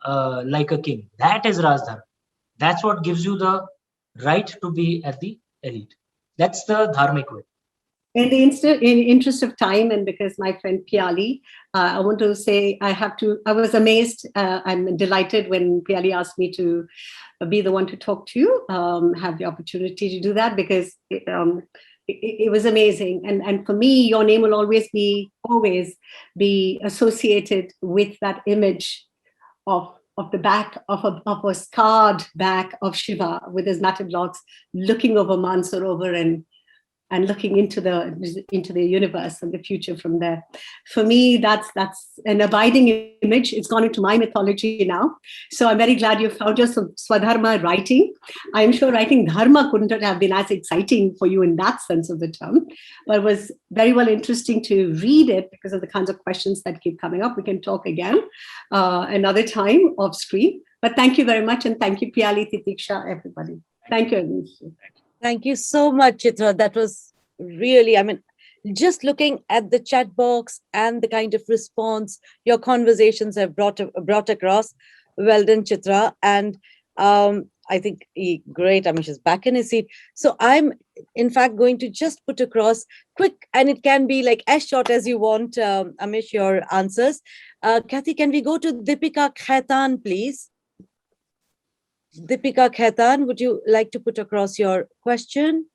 like a king. That is Raj Dharma. That's what gives you the right to be at the elite. That's the dharmic way. in the interest of time, and because my friend Piali, I want to say I was amazed and delighted when Piali asked me to be the one to talk to you, have the opportunity to do that, because it was amazing. And for me, your name will always be associated with that image of the back of a scarred back of Shiva with his matted locks, looking over Mansarovar and looking into the universe and the future from there. For me, that's an abiding image. It's gone into my mythology now. So I'm very glad you found your Swadharma writing. I'm sure writing Dharma couldn't have been as exciting for you in that sense of the term, but it was very well interesting to read it because of the kinds of questions that keep coming up. We can talk again another time off screen. But thank you very much. And thank you, Piali, Titiksha, everybody. Thank you, Anish. Thank you so much, Chitra. That was really, just looking at the chat box and the kind of response your conversations have brought across. Well done, Chitra. And I think great, Amish is back in his seat. So I'm, in fact, going to just put across quick, and it can be like as short as you want, Amish, your answers. Kathy, can we go to Deepika Khaitan, please? Deepika Khaitan, would you like to put across your question?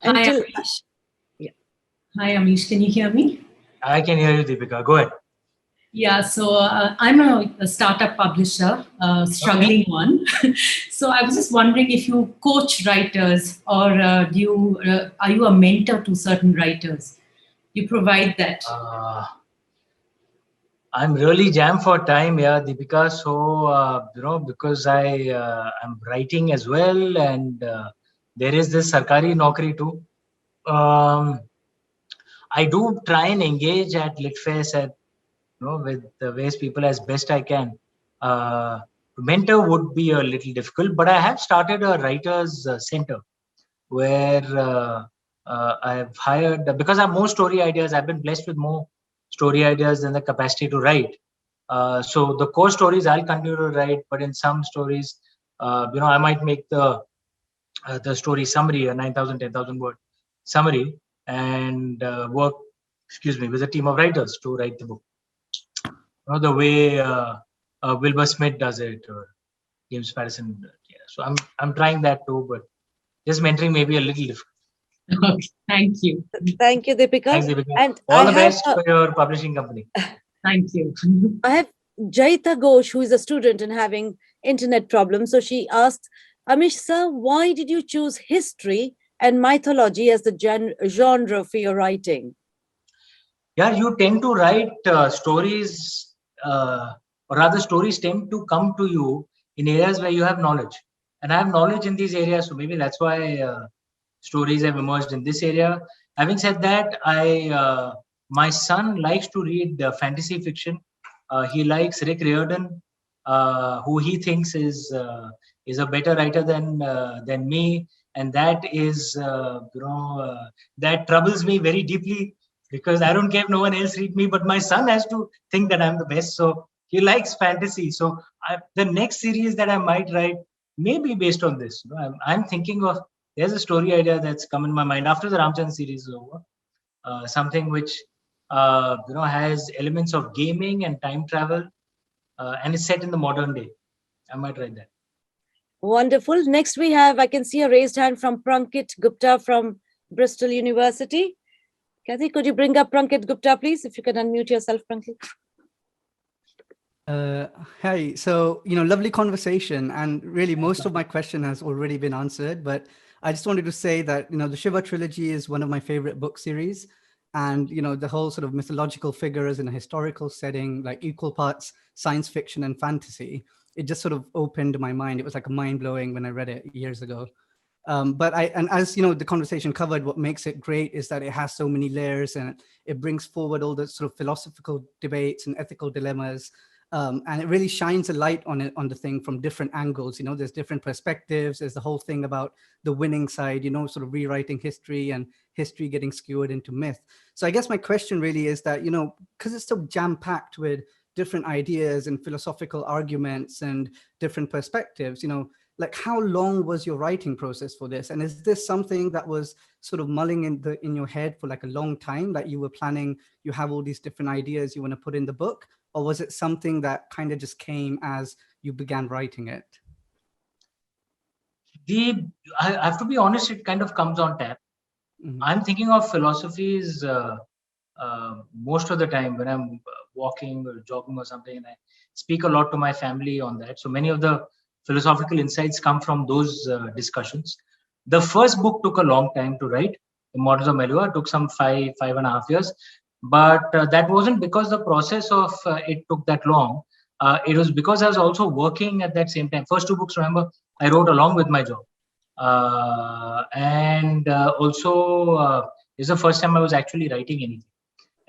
Hi, Amish. Yeah. Hi, Amish. Can you hear me? I can hear you, Deepika. Go ahead. Yeah, so I'm a startup publisher, struggling one. So I was just wondering if you coach writers, or are you a mentor to certain writers? You provide that. I'm really jammed for time, yeah, Deepika. So because I am writing as well, and there is this Sarkari Naukri too. I do try and engage at LitFest with the various people as best I can. Mentor would be a little difficult, but I have started a writers center where I've hired, because I have more story ideas. I've been blessed with more story ideas than the capacity to write. So the core stories I'll continue to write, but in some stories, I might make the story summary, a 9,000, 10,000 word summary, and work, with a team of writers to write the book. The way Wilbur Smith does it, or James Patterson. Yeah. So I'm trying that too, but just mentoring may be a little difficult. Okay, thank you. Thank you, Deepika. Thanks, Deepika. And all the best for your publishing company. Thank you. I have Jaita Ghosh, who is a student and having internet problems. So she asks, Amish sir, why did you choose history and mythology as the genre for your writing? Yeah, you tend to write stories, or rather stories tend to come to you in areas where you have knowledge. And I have knowledge in these areas, so maybe that's why stories have emerged in this area. Having said that, my son likes to read fantasy fiction. He likes Rick Riordan, who he thinks is a better writer than me, and that is that troubles me very deeply, because I don't care if no one else read me, but my son has to think that I'm the best. So he likes fantasy. So the next series that I might write maybe based on this. I'm thinking of, there's a story idea that's come in my mind after the Ramchandra series is over. Something which has elements of gaming and time travel, and is set in the modern day. I might write that. Wonderful. Next we have, I can see a raised hand from Prankit Gupta from Bristol University. Kathy, could you bring up Prankit Gupta, please? If you can unmute yourself, Prankit. Hi. So, lovely conversation. And really, most of my question has already been answered. But I just wanted to say that, the Shiva trilogy is one of my favorite book series. And, the whole sort of mythological figures in a historical setting, like equal parts science fiction and fantasy, it just sort of opened my mind. It was like a mind blowing when I read it years ago. But as the conversation covered, what makes it great is that it has so many layers and it brings forward all the sort of philosophical debates and ethical dilemmas. And it really shines a light on it, on the thing from different angles. There's different perspectives. There's the whole thing about the winning side, sort of rewriting history and history getting skewered into myth. So I guess my question really is that, because it's so jam-packed with different ideas and philosophical arguments and different perspectives, like how long was your writing process for this? And is this something that was sort of mulling in your head for like a long time, that you were planning, you have all these different ideas you want to put in the book? Or was it something that kind of just came as you began writing it? I have to be honest, it kind of comes on tap. Mm-hmm. I'm thinking of philosophies most of the time when I'm walking or jogging or something, and I speak a lot to my family on that. So many of the philosophical insights come from those discussions. The first book took a long time to write. Immortals of Meluva took some 5.5 years. But that wasn't because the process of it took that long. It was because I was also working at that same time. First 2 books, remember, I wrote along with my job. And also, it's the first time I was actually writing anything.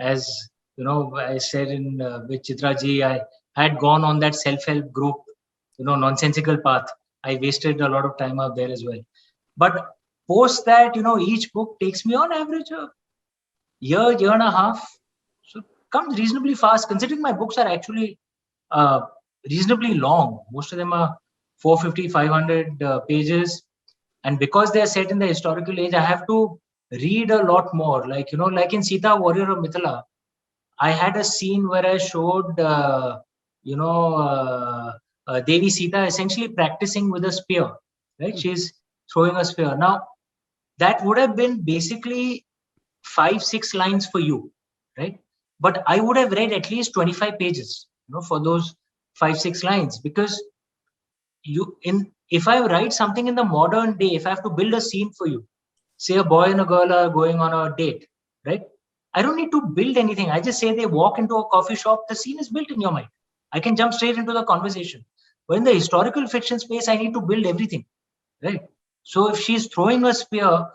As I said with Chitra ji, I had gone on that self-help group, nonsensical path. I wasted a lot of time out there as well. But post that, each book takes me on average year and a half. So it comes reasonably fast, considering my books are actually reasonably long. Most of them are 450, 500 pages. And because they are set in the historical age, I have to read a lot more. Like, like in Sita, Warrior of Mithila, I had a scene where I showed, Devi Sita essentially practicing with a spear, right? She's throwing a spear. Now, that would have been basically 5-6 lines for you, right? But I would have read at least 25 pages, for those 5-6 lines, because if I write something in the modern day, if I have to build a scene for you, say a boy and a girl are going on a date, right? I don't need to build anything. I just say they walk into a coffee shop, the scene is built in your mind. I can jump straight into the conversation. But in the historical fiction space, I need to build everything, right? So if she's throwing a spear,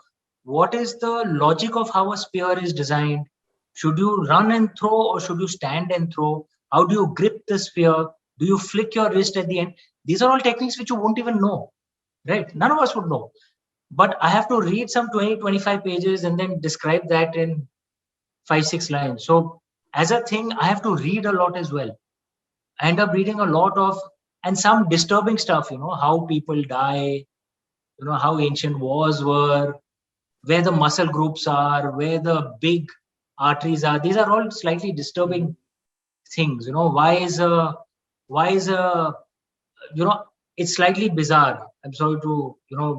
what is the logic of how a spear is designed? Should you run and throw, or should you stand and throw? How do you grip the spear? Do you flick your wrist at the end? These are all techniques which you won't even know, right? None of us would know. But I have to read some 20-25 pages and then describe that in 5-6 lines. So as a thing, I have to read a lot as well. I end up reading a lot of, and some disturbing stuff, how people die, how ancient wars were, where the muscle groups are, where the big arteries are. These are all slightly disturbing things. Why is it's slightly bizarre. I'm sorry to,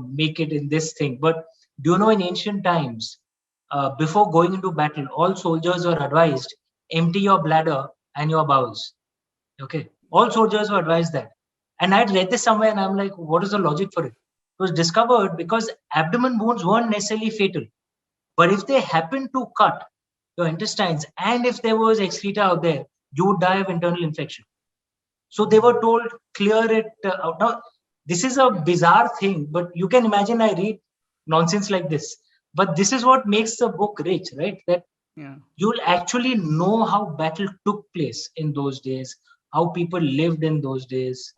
make it in this thing, but do you know in ancient times, before going into battle, all soldiers were advised, empty your bladder and your bowels. Okay. All soldiers were advised that. And I had read this somewhere and I'm like, what is the logic for it? It was discovered because abdomen wounds weren't necessarily fatal. But if they happened to cut your intestines and if there was excreta out there, you would die of internal infection. So they were told, clear it out. Now, this is a bizarre thing, but you can imagine I read nonsense like this. But this is what makes the book rich, right? That you'll actually know how battle took place in those days, how people lived in those days.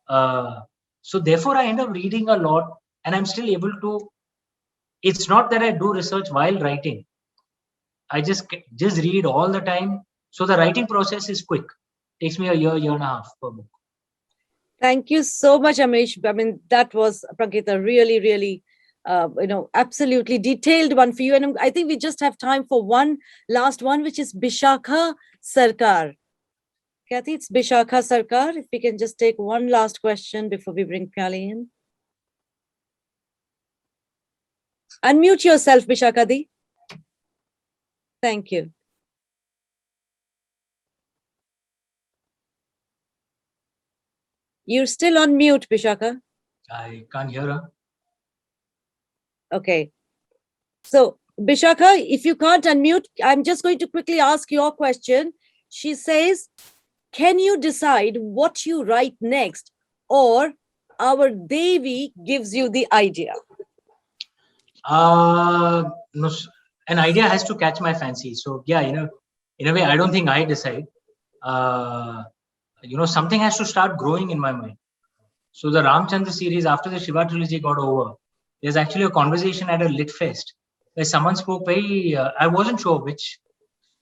So therefore, I end up reading a lot, and I'm still able to. It's not that I do research while writing. I just read all the time. So the writing process is quick. Takes me a year and a half per book. Thank you so much, Amish. I mean, that was, Prankita, really, really, absolutely detailed one for you. And I think we just have time for one last one, which is Bishakha Sarkar. Kathy, it's Bishakha Sarkar. If we can just take one last question before we bring Pyali in. Unmute yourself, Bishakha Di. Thank you. You're still on mute, Bishakha. I can't hear her. Okay. So, Bishakha, if you can't unmute, I'm just going to quickly ask your question. She says, can you decide what you write next, or our Devi gives you the idea? No, an idea has to catch my fancy. So yeah, in a way, I don't think I decide. Something has to start growing in my mind. So the Ramchandra series, after the Shiva trilogy got over, there's actually a conversation at a lit fest where someone spoke very. I wasn't sure which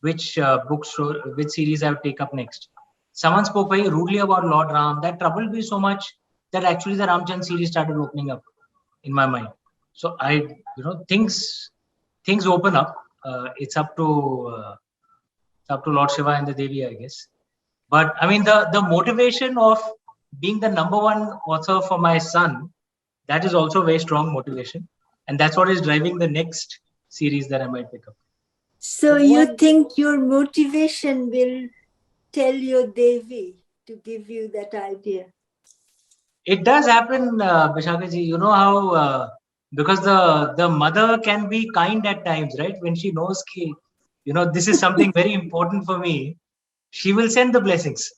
books, which series I would take up next. Someone spoke very rudely about Lord Ram. That troubled me so much that actually the Ramchandra series started opening up in my mind. So things open up. It's up to Lord Shiva and the Devi, I guess. But I mean, the motivation of being the #1 author for my son, that is also a very strong motivation, and that's what is driving the next series that I might pick up. So you think your motivation will tell your Devi to give you that idea? It does happen, Bishakha ji. You know how because the mother can be kind at times, right? When she knows this is something very important for me, she will send the blessings.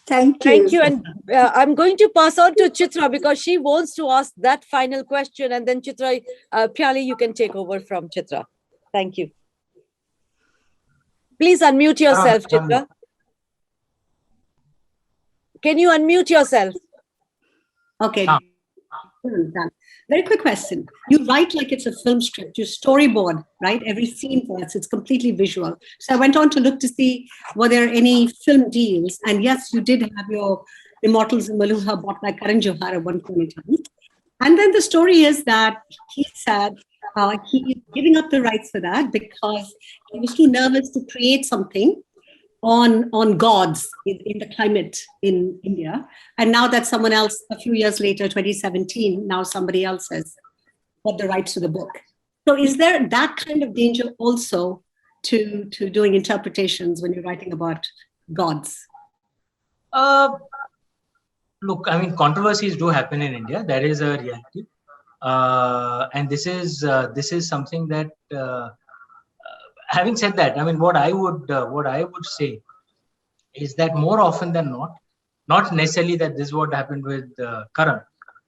Thank you. Thank you. And I'm going to pass on to Chitra because she wants to ask that final question. And then Chitra, Pyali, you can take over from Chitra. Thank you. Please unmute yourself, Chitra. Can you unmute yourself? Okay. Done. Very quick question. You write like it's a film script. You storyboard, right? Every scene for us, it's completely visual. So I went on to look to see were there any film deals. And yes, you did have your Immortals in Maluha bought by Karan Johar at one point in time. And then the story is that he said he's giving up the rights for that because he was too nervous to create something on gods in the climate in India. And now that someone else, a few years later, 2017, now somebody else has got the rights to the book. So is there that kind of danger also to doing interpretations when you're writing about gods? Look, I mean, controversies do happen in India. That is a reality. And this is something that having said that, I mean, what I would say is that more often than not necessarily that this is what happened with Karan,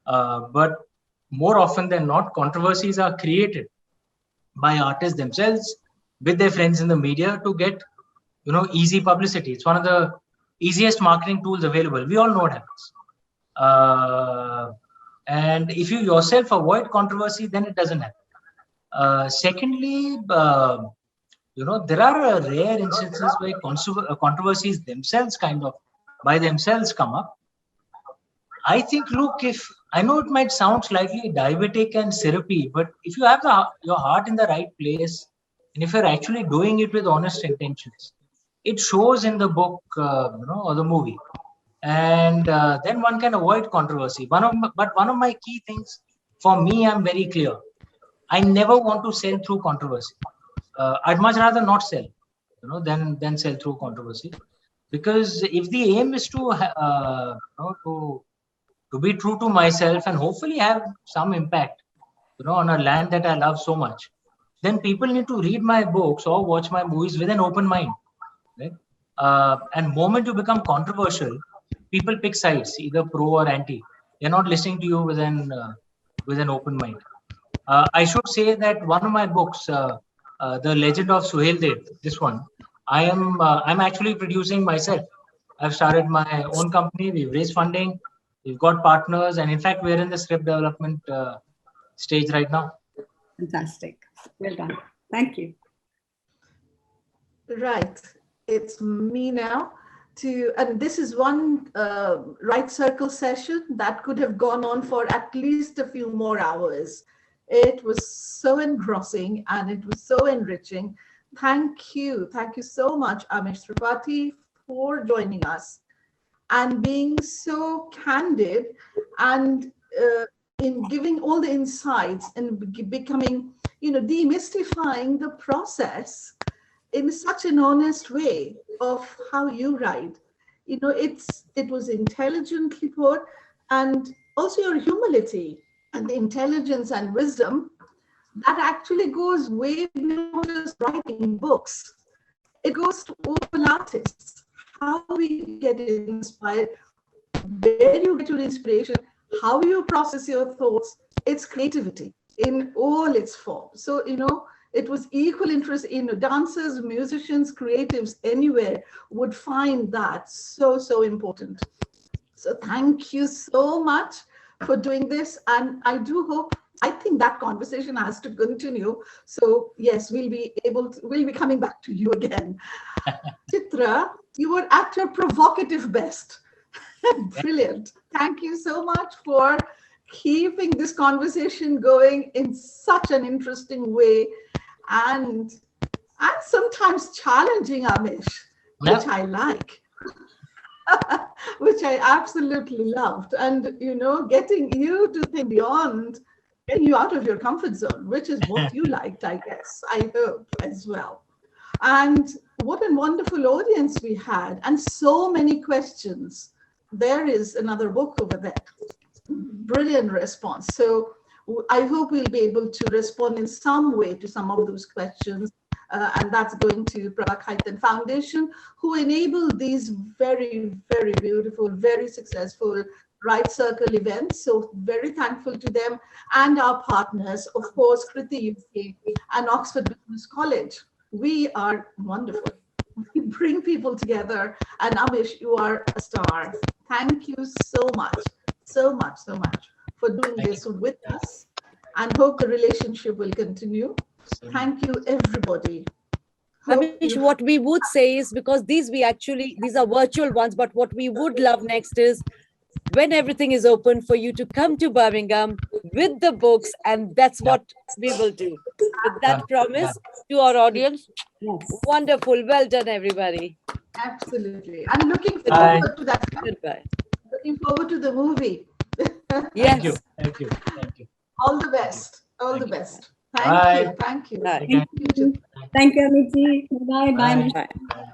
but more often than not, controversies are created by artists themselves with their friends in the media to get, easy publicity. It's one of the easiest marketing tools available. We all know what happens. And if you yourself avoid controversy, then it doesn't happen. Secondly, there are rare instances where controversies themselves by themselves come up. I think, look, I know it might sound slightly diabetic and syrupy, but if you have your heart in the right place, and if you're actually doing it with honest intentions, it shows in the book, or the movie. And then one can avoid controversy. But one of my key things, for me, I'm very clear. I never want to sell through controversy. I'd much rather not sell, than sell through controversy, because if the aim is to be true to myself and hopefully have some impact, on a land that I love so much, then people need to read my books or watch my movies with an open mind, right? And moment you become controversial, people pick sides, either pro or anti. They're not listening to you with an open mind. I should say that one of my books, The Legend of Suheldev, this one, I'm actually producing myself. I've started my own company. We've raised funding. We've got partners, and in fact, we're in the script development stage right now. Fantastic. Well done. Thank you. Right. It's me now. and this is one Right Circle session that could have gone on for at least a few more hours. It was so engrossing and it was so enriching. Thank you so much, Amish Tripathi, for joining us and being so candid and in giving all the insights and becoming, demystifying the process in such an honest way of how you write. It was intelligently put, and also your humility and the intelligence and wisdom that actually goes way beyond just writing books. It goes to all artists, how we get inspired, where you get your inspiration, how you process your thoughts. It's creativity in all its forms. So, it was equal interest in dancers, musicians, creatives, anywhere would find that so important. So thank you so much for doing this. And I think that conversation has to continue. So yes, we'll be coming back to you again. Chitra, you were at your provocative best. Brilliant. Thank you so much for keeping this conversation going in such an interesting way and sometimes challenging, Amish, which I like, which I absolutely loved. And, getting you to think beyond, getting you out of your comfort zone, which is what you liked, I guess, I hope as well. And what a wonderful audience we had, and so many questions. There is another book over there. Brilliant response. So I hope we'll be able to respond in some way to some of those questions. And that's going to Prabha Khaitan Foundation, who enabled these very, very beautiful, very successful Right Circle events. So very thankful to them and our partners, of course, Kriti UK and Oxford Business College. We are wonderful. We bring people together. And Amish, you are a star. Thank you so much for doing this with us, and hope the relationship will continue. Thank you, everybody. Amish, what we would say is, because these are virtual ones, but what we would love next is when everything is open for you to come to Birmingham with the books, and that's what we will do. With that promise to our audience, wonderful. Well done, everybody. Absolutely. I'm looking forward to that. Goodbye. Looking forward to the movie. Yes. Thank you. All the best. All the best. Bye. Thank you. Bye. Thank you. Thank you, Amity. Bye. Bye.